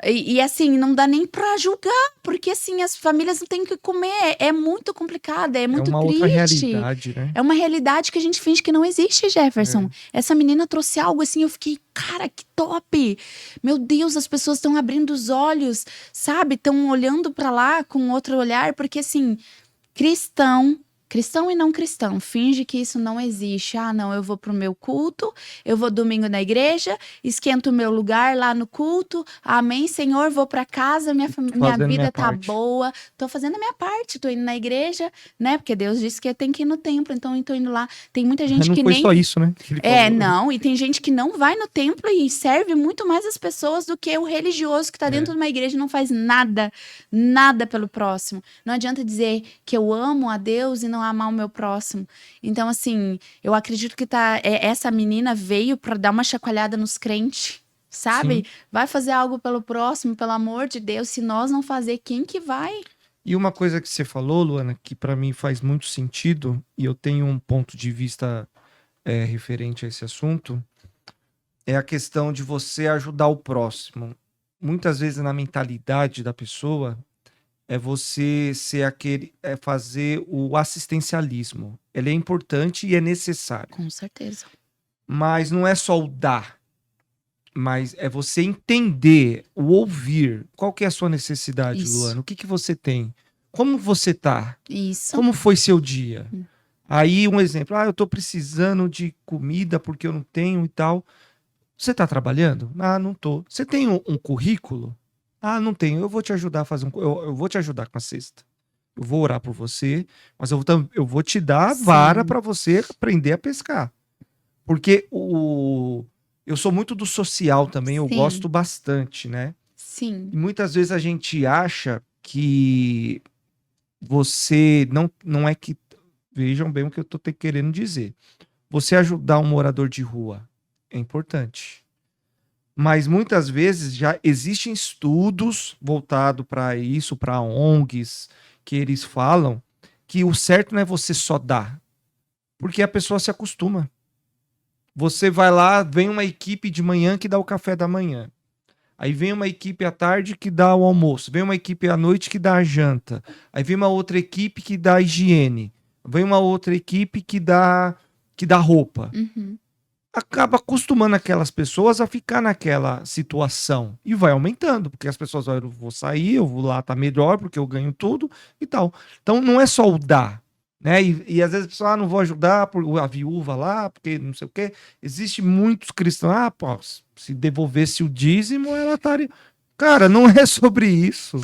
E assim, não dá nem pra julgar, porque assim, as famílias não têm o que comer. É muito complicado, é muito uma outra triste. realidade, né? É uma realidade que a gente finge que não existe, Jefferson. Essa menina trouxe algo assim, eu fiquei, cara, que top! Meu Deus, as pessoas estão abrindo os olhos, sabe? Estão olhando pra lá com outro olhar, porque assim, cristão e não cristão, finge que isso não existe. Não, eu vou pro meu culto, eu vou domingo na igreja, esquento o meu lugar lá no culto, amém, Senhor, vou pra casa, minha vida tá boa, tô fazendo a minha parte, tô indo na igreja, né, porque Deus disse que tem que ir no templo, então eu tô indo lá. Tem muita gente que nem... Não foi só isso, né? Não, e tem gente que não vai no templo e serve muito mais as pessoas do que o religioso que tá dentro de uma igreja e não faz nada pelo próximo. Não adianta dizer que eu amo a Deus e não amar o meu próximo. Então, assim, eu acredito que essa menina veio para dar uma chacoalhada nos crentes, sabe? Sim. Vai fazer algo pelo próximo, pelo amor de Deus. Se nós não fazer, quem que vai? E uma coisa que você falou, Luana, que para mim faz muito sentido, e eu tenho um ponto de vista referente a esse assunto, é a questão de você ajudar o próximo. Muitas vezes na mentalidade da pessoa, é você ser fazer o assistencialismo. Ele é importante e é necessário. Com certeza. Mas não é só o dar, mas é você entender, o ouvir. Qual que é a sua necessidade, isso. Luana? O que você tem? Como você tá? Isso. Como foi seu dia? Aí um exemplo, eu tô precisando de comida porque eu não tenho e tal. Você tá trabalhando? Não tô. Você tem um currículo? Não tenho. Eu vou te ajudar a fazer eu vou te ajudar com a cesta. Eu vou orar por você, mas eu vou te dar a vara para você aprender a pescar. Porque eu sou muito do social também, eu Sim. gosto bastante, né? Sim. E muitas vezes a gente acha que você não é que. Vejam bem o que eu tô querendo dizer. Você ajudar um morador de rua é importante. Mas muitas vezes já existem estudos voltados para isso, para ONGs, que eles falam que o certo não é você só dar, porque a pessoa se acostuma. Você vai lá, vem uma equipe de manhã que dá o café da manhã. Aí vem uma equipe à tarde que dá o almoço. Vem uma equipe à noite que dá a janta. Aí vem uma outra equipe que dá a higiene. Vem uma outra equipe que dá roupa. Uhum. Acaba acostumando aquelas pessoas a ficar naquela situação. E vai aumentando, porque as pessoas vão, eu vou sair, eu vou lá, tá melhor, porque eu ganho tudo e tal. Então não é só o dar, né? E às vezes a pessoa, não vou ajudar a viúva lá, porque não sei o quê. Existe muitos cristãos, pô, se devolvesse o dízimo, ela estaria. Cara, não é sobre isso.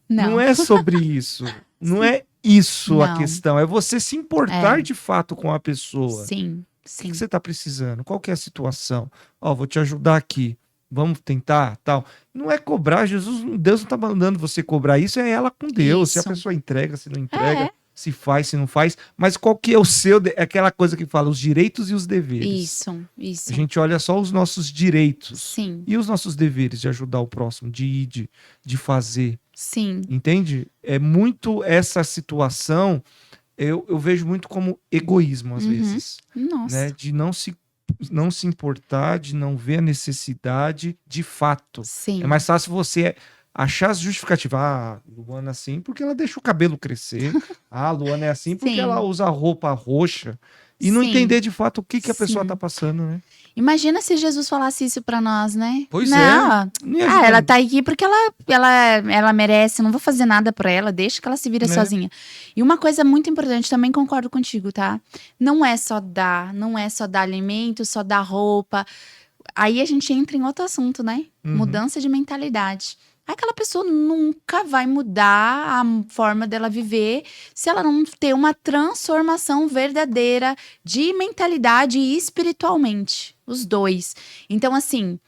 Não Não. é sobre isso. Não Sim. é isso a Não. questão. É você se importar É. de fato com a pessoa. Sim. O que Sim. você está precisando? Qual que é a situação? Ó, vou te ajudar aqui. Vamos tentar, tal. Não é cobrar. Deus não está mandando você cobrar isso. É ela com Deus. Se a Isso. pessoa entrega, se não entrega, É. se faz, se não faz. Mas qual que é o seu? É aquela coisa que fala os direitos e os deveres. Isso. Isso. A gente olha só os nossos direitos Sim. e os nossos deveres de ajudar o próximo, de ir, de fazer. Sim. Entende? É muito essa situação. Eu vejo muito como egoísmo às Uhum. vezes, Nossa. né? De não se importar, de não ver a necessidade de fato. Sim. É mais fácil você achar as justificativas. Luana é assim porque ela deixa o cabelo crescer. Luana é assim porque ela Sim. usa roupa roxa. E não Sim. entender de fato o que a pessoa Sim. tá passando, né? Imagina se Jesus falasse isso pra nós, né? Pois Não. Não ia ajudar. Ela tá aqui porque ela merece, não vou fazer nada por ela, deixa que ela se vira Né? sozinha. E uma coisa muito importante, também concordo contigo, tá? Não é só dar alimento, só dar roupa. Aí a gente entra em outro assunto, né? Uhum. Mudança de mentalidade. Aquela pessoa nunca vai mudar a forma dela viver se ela não ter uma transformação verdadeira de mentalidade e espiritualmente. Os dois. Então, assim,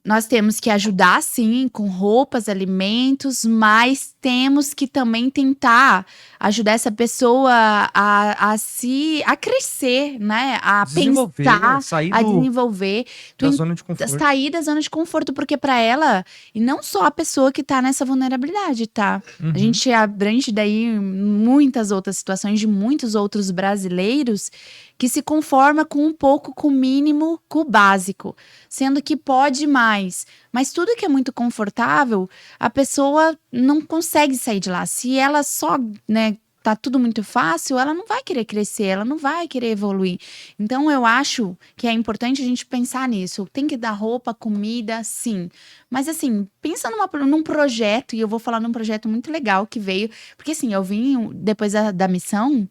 nós temos que ajudar, sim, com roupas, alimentos, mas temos que também tentar ajudar essa pessoa a crescer, né? A Desenvolver, pensar, sair a desenvolver. da zona de conforto. Sair da zona de conforto, porque para ela, e não só a pessoa que tá nessa vulnerabilidade, tá? Uhum. A gente abrange daí muitas outras situações de muitos outros brasileiros que se conforma com um pouco, com o mínimo, com o básico, sendo que pode mais. Mas tudo que é muito confortável, a pessoa não consegue sair de lá. Se ela só, né, tá tudo muito fácil, ela não vai querer crescer, ela não vai querer evoluir. Então, eu acho que é importante a gente pensar nisso. Tem que dar roupa, comida, sim. Mas, assim, pensa num projeto, e eu vou falar num projeto muito legal que veio. Porque, assim, eu vim, depois da missão,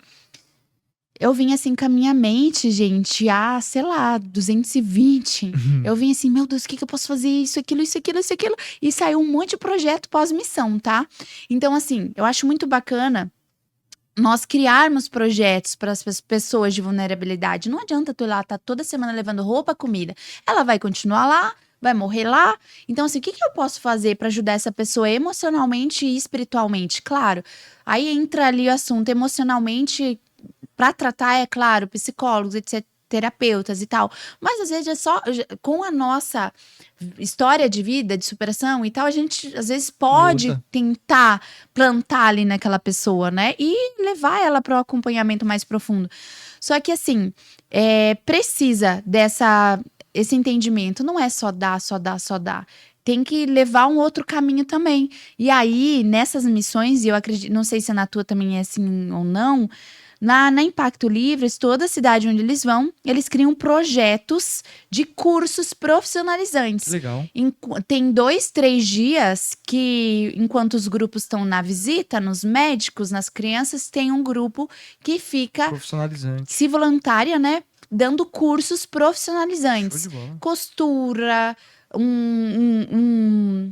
eu vim assim com a minha mente, gente, sei lá, 220. Eu vim assim, meu Deus, o que eu posso fazer? Isso, aquilo, isso, aquilo, isso, aquilo. E saiu um monte de projeto pós-missão, tá? Então, assim, eu acho muito bacana nós criarmos projetos para as pessoas de vulnerabilidade. Não adianta tu ir lá, tá toda semana levando roupa, comida. Ela vai continuar lá, vai morrer lá. Então, assim, o que eu posso fazer para ajudar essa pessoa emocionalmente e espiritualmente? Claro, aí entra ali o assunto emocionalmente. Para tratar, é claro, psicólogos, etc., terapeutas e tal. Mas às vezes é só com a nossa história de vida, de superação e tal, a gente às vezes pode Muda. tentar plantar ali naquela pessoa, né? E levar ela para o acompanhamento mais profundo. Só que assim, precisa esse entendimento. Não é só dar, só dar, só dar. Tem que levar um outro caminho também. E aí, nessas missões, e eu acredito, não sei se na tua também é assim ou não, na Impacto Livres, toda cidade onde eles vão, eles criam projetos de cursos profissionalizantes. Legal. Tem 2, 3 dias que, enquanto os grupos estão na visita, nos médicos, nas crianças, tem um grupo que fica Profissionalizante. se voluntária, né? Dando cursos profissionalizantes. Show de bola. Costura. Um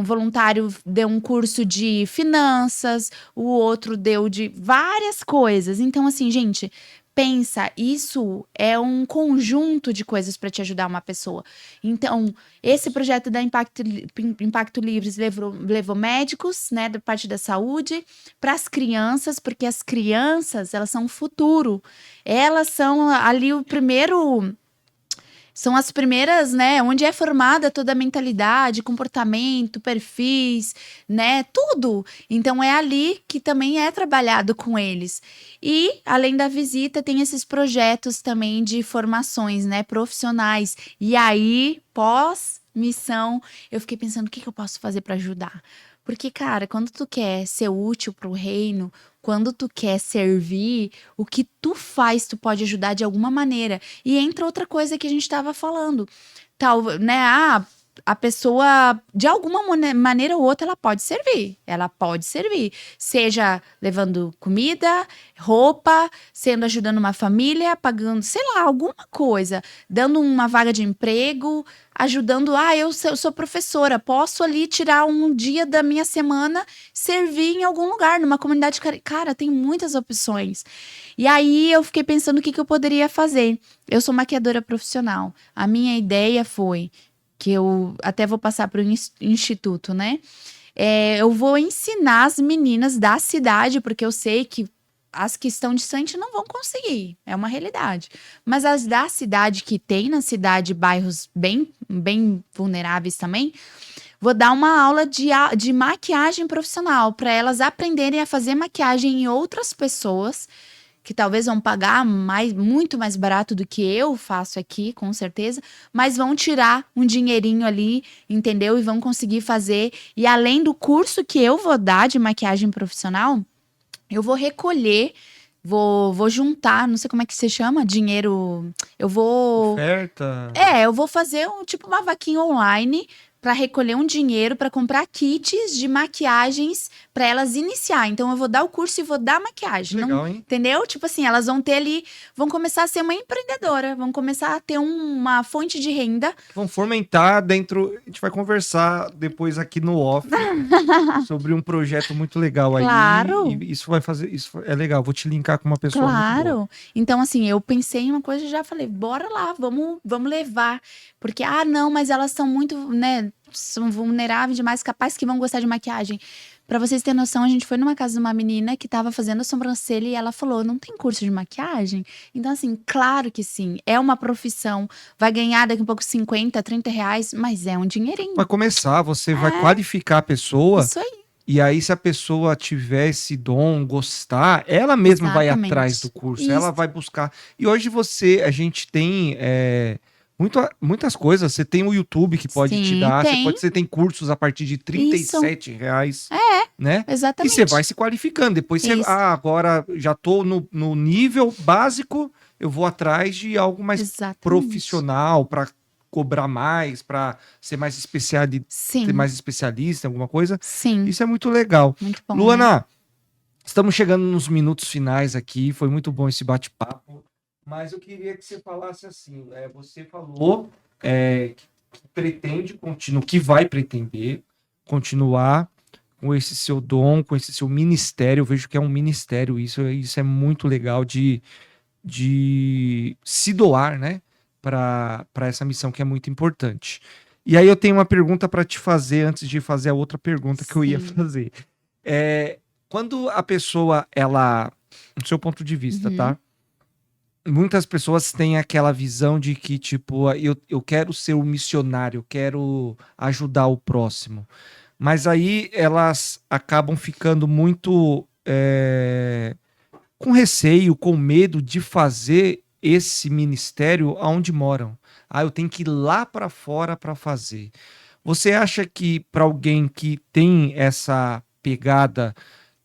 voluntário deu um curso de finanças, o outro deu de várias coisas. Então, assim, gente, pensa, isso é um conjunto de coisas para te ajudar uma pessoa. Então, esse projeto da Impacto Livres levou médicos, né, da parte da saúde, para as crianças, porque as crianças, elas são o futuro. Elas são ali o primeiro... São as primeiras, né, onde é formada toda a mentalidade, comportamento, perfis, né, tudo. Então é ali que também é trabalhado com eles. E, além da visita, tem esses projetos também de formações, né, profissionais. E aí, pós-missão, eu fiquei pensando, o que eu posso fazer para ajudar? Porque, cara, quando tu quer ser útil pro reino, quando tu quer servir, o que tu faz, tu pode ajudar de alguma maneira. E entra outra coisa que a gente tava falando. Tal, né? A pessoa, de alguma maneira ou outra, ela pode servir. Ela pode servir. Seja levando comida, roupa, sendo ajudando uma família, pagando, sei lá, alguma coisa. Dando uma vaga de emprego, ajudando. Eu sou professora, posso ali tirar um dia da minha semana, servir em algum lugar, numa comunidade. Cara, tem muitas opções. E aí eu fiquei pensando o que eu poderia fazer. Eu sou maquiadora profissional. A minha ideia foi que eu até vou passar para o instituto, né? Eu vou ensinar as meninas da cidade, porque eu sei que as que estão distantes não vão conseguir, é uma realidade. Mas as da cidade, que tem na cidade bairros bem, bem vulneráveis também, vou dar uma aula de maquiagem profissional, para elas aprenderem a fazer maquiagem em outras pessoas, que talvez vão pagar muito mais barato do que eu faço aqui, com certeza, mas vão tirar um dinheirinho ali, entendeu? E vão conseguir fazer. E além do curso que eu vou dar de maquiagem profissional, eu vou recolher, vou juntar, não sei como é que se chama, dinheiro. Eu vou. Oferta. Eu vou fazer uma vaquinha online para recolher um dinheiro para comprar kits de maquiagens para elas iniciar. Então eu vou dar o curso e vou dar maquiagem. Legal, hein? Entendeu? Tipo assim, elas vão ter ali, vão começar a ser uma empreendedora, vão começar a ter uma fonte de renda. Vão fomentar dentro. A gente vai conversar depois aqui no off sobre um projeto muito legal aí. Claro. E isso vai fazer. Isso é legal. Vou te linkar com uma pessoa muito boa. Claro. Então, assim, eu pensei em uma coisa e já falei, bora lá, vamos levar. Porque, não, mas elas são muito, né, são vulneráveis demais, capaz que vão gostar de maquiagem. Pra vocês terem noção, a gente foi numa casa de uma menina que tava fazendo a sobrancelha e ela falou, não tem curso de maquiagem? Então, assim, claro que sim, é uma profissão, vai ganhar daqui a pouco 50, 30 reais, mas é um dinheirinho. Vai começar, você vai qualificar a pessoa. Isso aí. E aí, se a pessoa tiver esse dom, gostar, ela mesma vai atrás do curso, Isso. ela vai buscar. E hoje a gente tem muitas coisas. Você tem o YouTube que pode te dar, você tem cursos a partir de R$37, né? Exatamente. E você vai se qualificando. Depois você, agora já tô no nível básico, eu vou atrás de algo mais profissional para cobrar mais, para ser mais especialista em alguma coisa. Sim. Isso é muito legal. Muito bom, Luana, estamos chegando nos minutos finais aqui. Foi muito bom esse bate-papo. Mas eu queria que você falasse assim. Você falou que pretende continuar, que vai pretender continuar com esse seu dom, com esse seu ministério. Eu vejo que é um ministério. Isso é muito legal de se doar, né? Para essa missão que é muito importante. E aí eu tenho uma pergunta para te fazer antes de fazer a outra pergunta que eu ia fazer. Quando a pessoa, no seu ponto de vista, tá? Muitas pessoas têm aquela visão de que, tipo, eu quero ser um missionário, eu quero ajudar o próximo. Mas aí elas acabam ficando muito com receio, com medo de fazer esse ministério aonde moram. Eu tenho que ir lá para fora para fazer. Você acha que para alguém que tem essa pegada,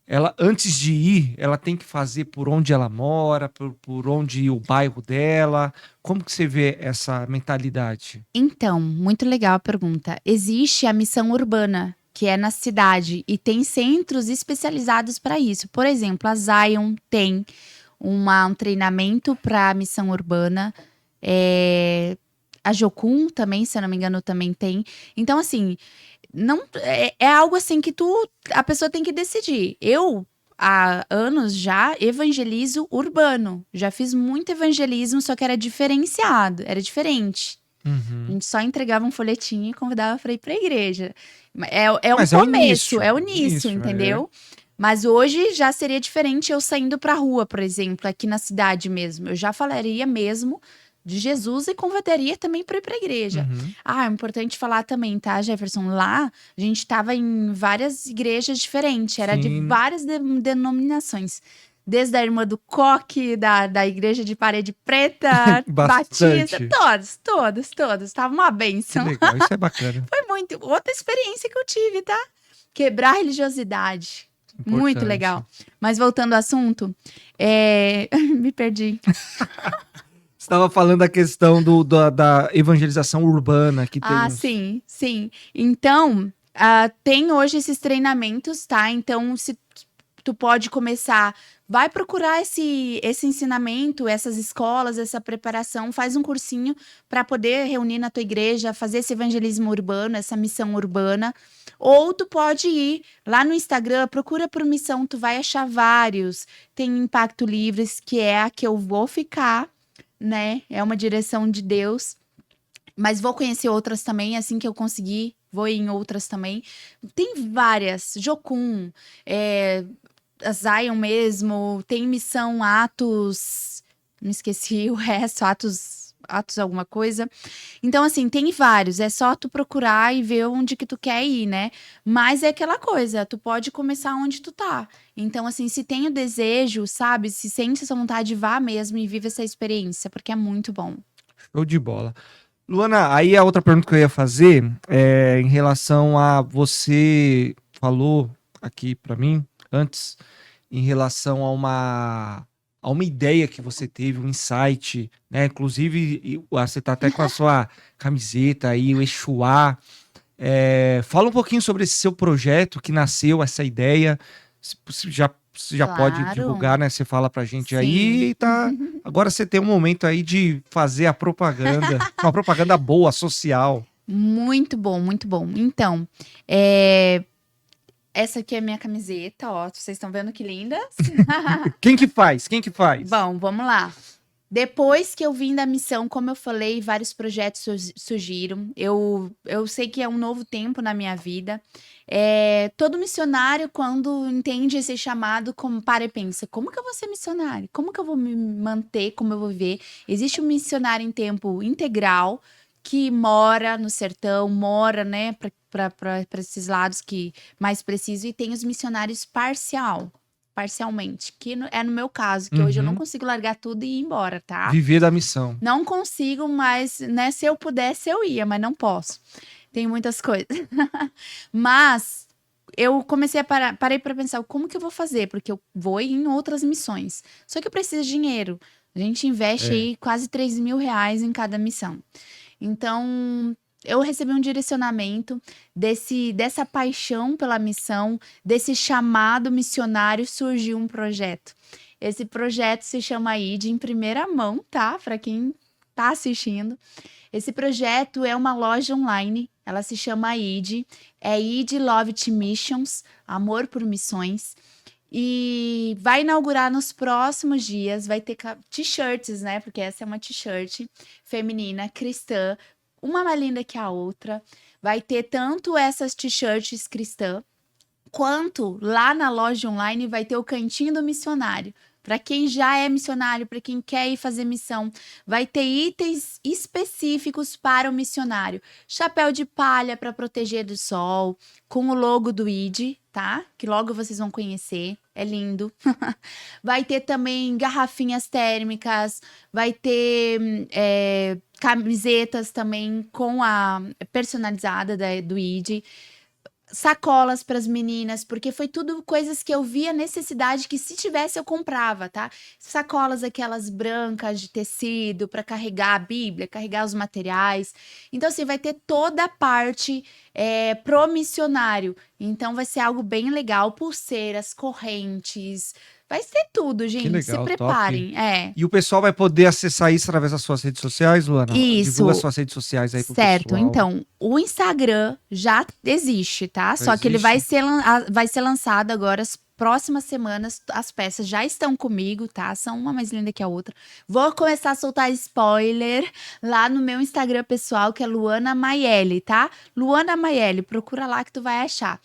ela antes de ir, ela tem que fazer por onde ela mora, por onde o bairro dela? Como que você vê essa mentalidade? Então, muito legal a pergunta. Existe a missão urbana, que é na cidade, e tem centros especializados para isso. Por exemplo, a Zion tem um treinamento para a missão urbana. A Jocum também, se eu não me engano, também tem. Então, assim, não é algo assim que a pessoa tem que decidir. Eu há anos já evangelizo urbano. Já fiz muito evangelismo, só que era diferenciado, era diferente. A Uhum. gente só entregava um folhetinho e convidava para ir para a igreja. É um Mas é o começo, início, é o início, entendeu? Mas hoje já seria diferente eu saindo pra rua, por exemplo, aqui na cidade mesmo. Eu já falaria mesmo de Jesus e convidaria também para ir para a igreja. Uhum. Ah, é importante falar também, tá, Jefferson? Lá a gente estava em várias igrejas diferentes, era de Sim. várias denominações. Desde a irmã do Coque, da igreja de parede preta, Batista, Bastante. todos. Tava uma Que bênção. legal, isso é bacana. Foi muito. Outra experiência que eu tive, tá? Quebrar a religiosidade. Muito Importante. legal. Mas voltando ao assunto, me perdi. Você estava falando da questão da evangelização urbana que tem. Sim. Então, tem hoje esses treinamentos, tá? Então, se tu pode começar, vai procurar esse ensinamento, essas escolas, essa preparação, faz um cursinho para poder reunir na tua igreja, fazer esse evangelismo urbano, essa missão urbana. Ou tu pode ir lá no Instagram, procura por missão, tu vai achar vários. Tem Impacto Livres, que é a que eu vou ficar, né? É uma direção de Deus. Mas vou conhecer outras também, assim que eu conseguir, vou em outras também. Tem várias, Jocum, a Zion mesmo, tem missão Atos, não esqueci o resto, Atos alguma coisa. Então, assim, tem vários, é só tu procurar e ver onde que tu quer ir, né? Mas é aquela coisa, tu pode começar onde tu tá. Então, assim, se tem o desejo, sabe? Se sente essa vontade, vá mesmo e vive essa experiência, porque é muito bom. Show de bola. Luana, aí a outra pergunta que eu ia fazer é em relação a você falou aqui para mim antes, em relação a uma ideia que você teve, um insight, né? Inclusive, você tá até com a sua camiseta aí, o Exuá. Fala um pouquinho sobre esse seu projeto que nasceu, essa ideia. Se já pode Claro. divulgar, né? Você fala pra gente Sim. aí, tá? Agora você tem um momento aí de fazer a propaganda, uma propaganda boa, social. Muito bom, muito bom. Então, essa aqui é a minha camiseta, ó. Vocês estão vendo que linda? Quem que faz? Quem que faz? Bom, vamos lá. Depois que eu vim da missão, como eu falei, vários projetos surgiram. Eu sei que é um novo tempo na minha vida. Todo missionário, quando entende esse chamado, para e pensa, como que eu vou ser missionário? Como que eu vou me manter? Como eu vou viver? Existe um missionário em tempo integral que mora no sertão, mora, né, para esses lados que mais precisam, e tem os missionários parcialmente, que é no meu caso, que hoje eu não consigo largar tudo e ir embora, tá? Viver da missão. Não consigo, mas, né, se eu pudesse, eu ia, mas não posso. Tem muitas coisas. Mas eu comecei parei para pensar, como que eu vou fazer? Porque eu vou em outras missões. Só que eu preciso de dinheiro. A gente investe aí quase 3 mil reais em cada missão. Então, eu recebi um direcionamento dessa paixão pela missão, desse chamado missionário, surgiu um projeto. Esse projeto se chama ID em primeira mão, tá? Para quem tá assistindo. Esse projeto é uma loja online, ela se chama ID, é ID Love to Missions, Amor por Missões. E vai inaugurar nos próximos dias, vai ter t-shirts, né? Porque essa é uma t-shirt feminina, cristã, uma mais linda que a outra. Vai ter tanto essas t-shirts cristã, quanto lá na loja online vai ter o Cantinho do Missionário. Para quem já é missionário, para quem quer ir fazer missão, vai ter itens específicos para o missionário. Chapéu de palha para proteger do sol, com o logo do ID, tá? Que logo vocês vão conhecer, é lindo. Vai ter também garrafinhas térmicas, vai ter camisetas também com a personalizada do ID. Sacolas para as meninas, porque foi tudo coisas que eu via necessidade que se tivesse eu comprava, tá? Sacolas aquelas brancas de tecido para carregar a Bíblia, carregar os materiais. Então assim, vai ter toda a parte pro missionário. Então vai ser algo bem legal, pulseiras, correntes, vai ser tudo, gente. Legal, se preparem. E o pessoal vai poder acessar isso através das suas redes sociais, Luana? Isso. Divulga suas redes sociais aí pro certo, pessoal. então, o Instagram já existe, tá? Só que ele vai ser lançado agora próximas semanas as peças já estão comigo, tá? São uma mais linda que a outra. Vou começar a soltar spoiler lá no meu Instagram pessoal, que é Luana Maielli, tá? Luana Maielli, procura lá que tu vai achar.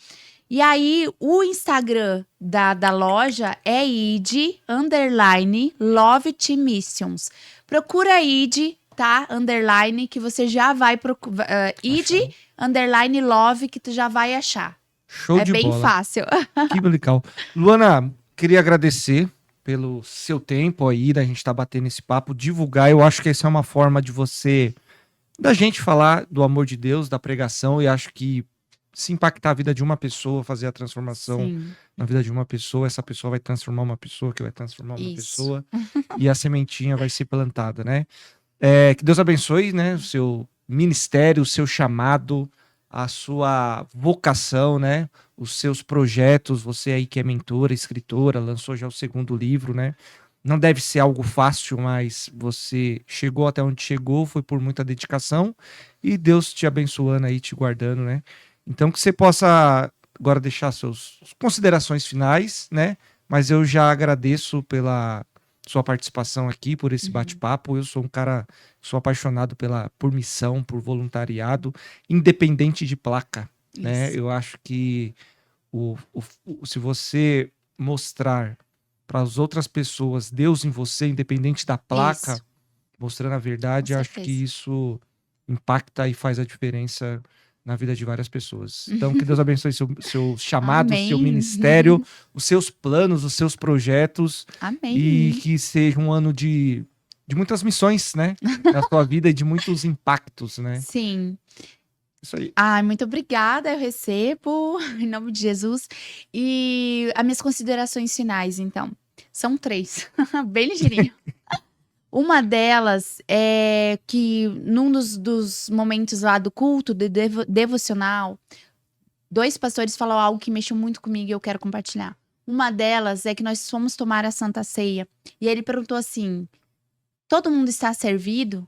E aí, o Instagram da loja é id_love_missions. Procura id, tá? Underline, que você já vai procurar. id_love, que tu já vai achar. Show É de bem bola. fácil. Que legal. Luana, queria agradecer pelo seu tempo aí, da gente estar batendo esse papo, divulgar. Eu acho que essa é uma forma de você, da gente falar do amor de Deus, da pregação, e acho que se impactar a vida de uma pessoa, fazer a transformação Sim, na vida de uma pessoa, essa pessoa vai transformar uma pessoa, que vai transformar uma isso. pessoa, e a sementinha vai ser plantada, né? Que Deus abençoe, né, o seu ministério, o seu chamado, a sua vocação, né, os seus projetos. Você aí que é mentora, escritora, lançou já o segundo livro, né? Não deve ser algo fácil, mas você chegou até onde chegou, foi por muita dedicação e Deus te abençoando aí, te guardando, né? Então que você possa agora deixar suas considerações finais, né? Mas eu já agradeço pela sua participação aqui, por esse bate-papo. Eu sou um cara, sou apaixonado por missão, por voluntariado, independente de placa, né? Isso. Eu acho que se você mostrar para as outras pessoas Deus em você, independente da placa, Isso, mostrando a com verdade, acho que certeza. isso impacta e faz a diferença na vida de várias pessoas. Então, que Deus abençoe seu chamado, seu Amém. ministério, os seus planos, os seus projetos, e Amém. que seja um ano de muitas missões, né? Na sua vida e de muitos impactos, né? Sim. Isso aí. Ai, muito obrigada, eu recebo, em nome de Jesus. E as minhas considerações finais, então, são 3, bem ligeirinho. Uma delas é que num dos momentos lá do culto, do devocional, 2 pastores falaram algo que mexeu muito comigo e eu quero compartilhar. Uma delas é que nós fomos tomar a Santa Ceia e ele perguntou assim: todo mundo está servido?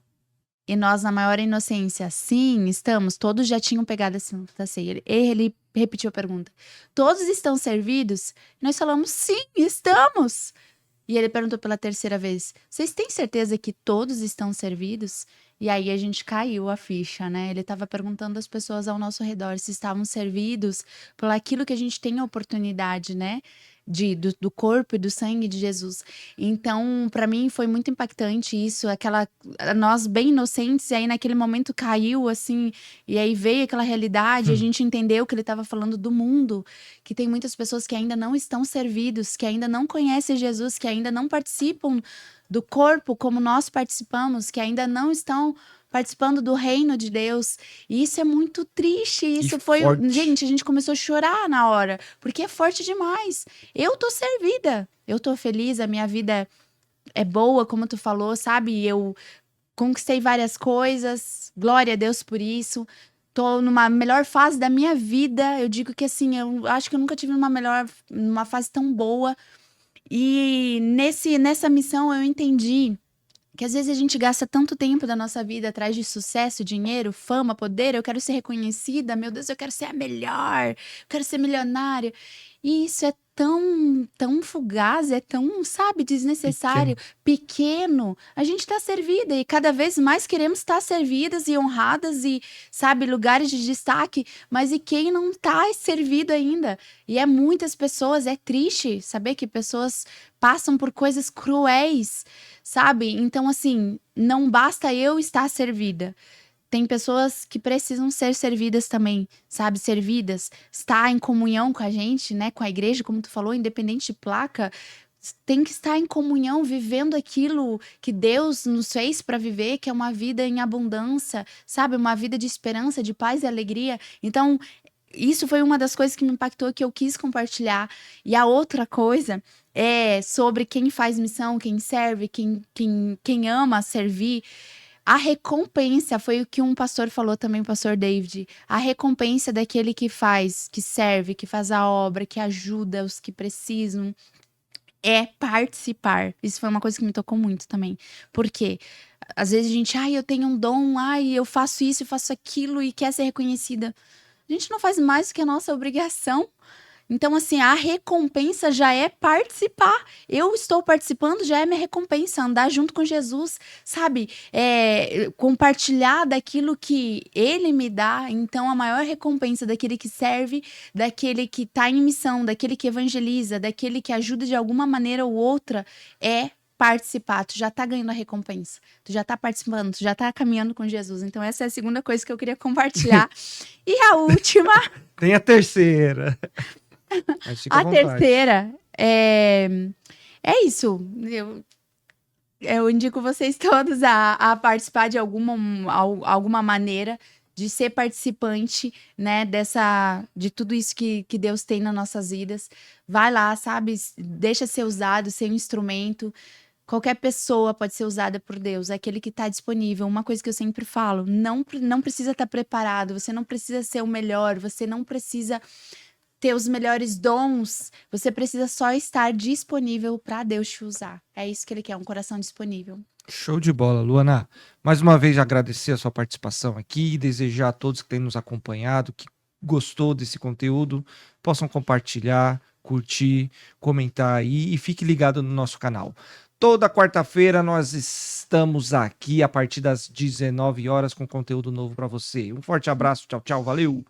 E nós, na maior inocência, sim, estamos. Todos já tinham pegado a Santa Ceia. Ele repetiu a pergunta: todos estão servidos? Nós falamos: sim, estamos. E ele perguntou pela terceira vez: vocês têm certeza que todos estão servidos? E aí a gente caiu a ficha, né? Ele estava perguntando às pessoas ao nosso redor se estavam servidos por aquilo que a gente tem a oportunidade, né? Do corpo e do sangue de Jesus. Então, para mim foi muito impactante isso, nós bem inocentes, e aí naquele momento caiu assim, e aí veio aquela realidade, a gente entendeu que ele estava falando do mundo, que tem muitas pessoas que ainda não estão servidos, que ainda não conhecem Jesus, que ainda não participam do corpo como nós participamos, que ainda não estão participando do reino de Deus. E isso é muito triste. Isso foi. Forte. Gente, a gente começou a chorar na hora, porque é forte demais. Eu tô servida, eu tô feliz, a minha vida é boa, como tu falou, sabe? Eu conquistei várias coisas, glória a Deus por isso. Tô numa melhor fase da minha vida. Eu digo que assim, eu acho que eu nunca tive numa fase tão boa. E nessa missão eu entendi que às vezes a gente gasta tanto tempo da nossa vida atrás de sucesso, dinheiro, fama, poder. Eu quero ser reconhecida, meu Deus, eu quero ser a melhor, eu quero ser milionária. E isso é tão fugaz, é tão, sabe, desnecessário, pequeno. A gente está servida e cada vez mais queremos estar servidas e honradas e, sabe, lugares de destaque. Mas e quem não está servido ainda? E é muitas pessoas, é triste saber que pessoas passam por coisas cruéis, sabe? Então, assim, não basta eu estar servida. Tem pessoas que precisam ser servidas também, sabe? Servidas, estar em comunhão com a gente, né? Com a igreja, como tu falou, independente de placa, tem que estar em comunhão, vivendo aquilo que Deus nos fez para viver, que é uma vida em abundância, sabe? Uma vida de esperança, de paz e alegria. Então, isso foi uma das coisas que me impactou, que eu quis compartilhar. E a outra coisa é sobre quem faz missão, quem serve, quem ama servir. A recompensa foi o que um pastor falou também, o pastor David. A recompensa daquele que faz, que serve, que faz a obra, que ajuda os que precisam, é participar. Isso foi uma coisa que me tocou muito também. Porque às vezes a gente, eu tenho um dom, eu faço isso, eu faço aquilo e quer ser reconhecida. A gente não faz mais do que a nossa obrigação Então, assim, a recompensa já é participar. Eu estou participando, já é minha recompensa. Andar junto com Jesus, sabe? Compartilhar daquilo que ele me dá. Então, a maior recompensa daquele que serve, daquele que está em missão, daquele que evangeliza, daquele que ajuda de alguma maneira ou outra, é participar. Tu já tá ganhando a recompensa. Tu já tá participando, tu já tá caminhando com Jesus. Então, essa é a segunda coisa que eu queria compartilhar. E a última. Tem a terceira. Mas fica à A vontade. terceira é isso. Eu indico vocês todos a participar de alguma maneira, de ser participante, né, de tudo isso que Deus tem nas nossas vidas. Vai lá, sabe? Deixa ser usado, ser um instrumento. Qualquer pessoa pode ser usada por Deus, é aquele que está disponível. Uma coisa que eu sempre falo, não precisa estar preparado, você não precisa ser o melhor, você não precisa ter os melhores dons, você precisa só estar disponível para Deus te usar. É isso que ele quer, um coração disponível. Show de bola, Luana. Mais uma vez agradecer a sua participação aqui e desejar a todos que têm nos acompanhado, que gostou desse conteúdo, possam compartilhar, curtir, comentar aí e fique ligado no nosso canal. Toda quarta-feira nós estamos aqui a partir das 19 horas com conteúdo novo para você. Um forte abraço, tchau, tchau, valeu!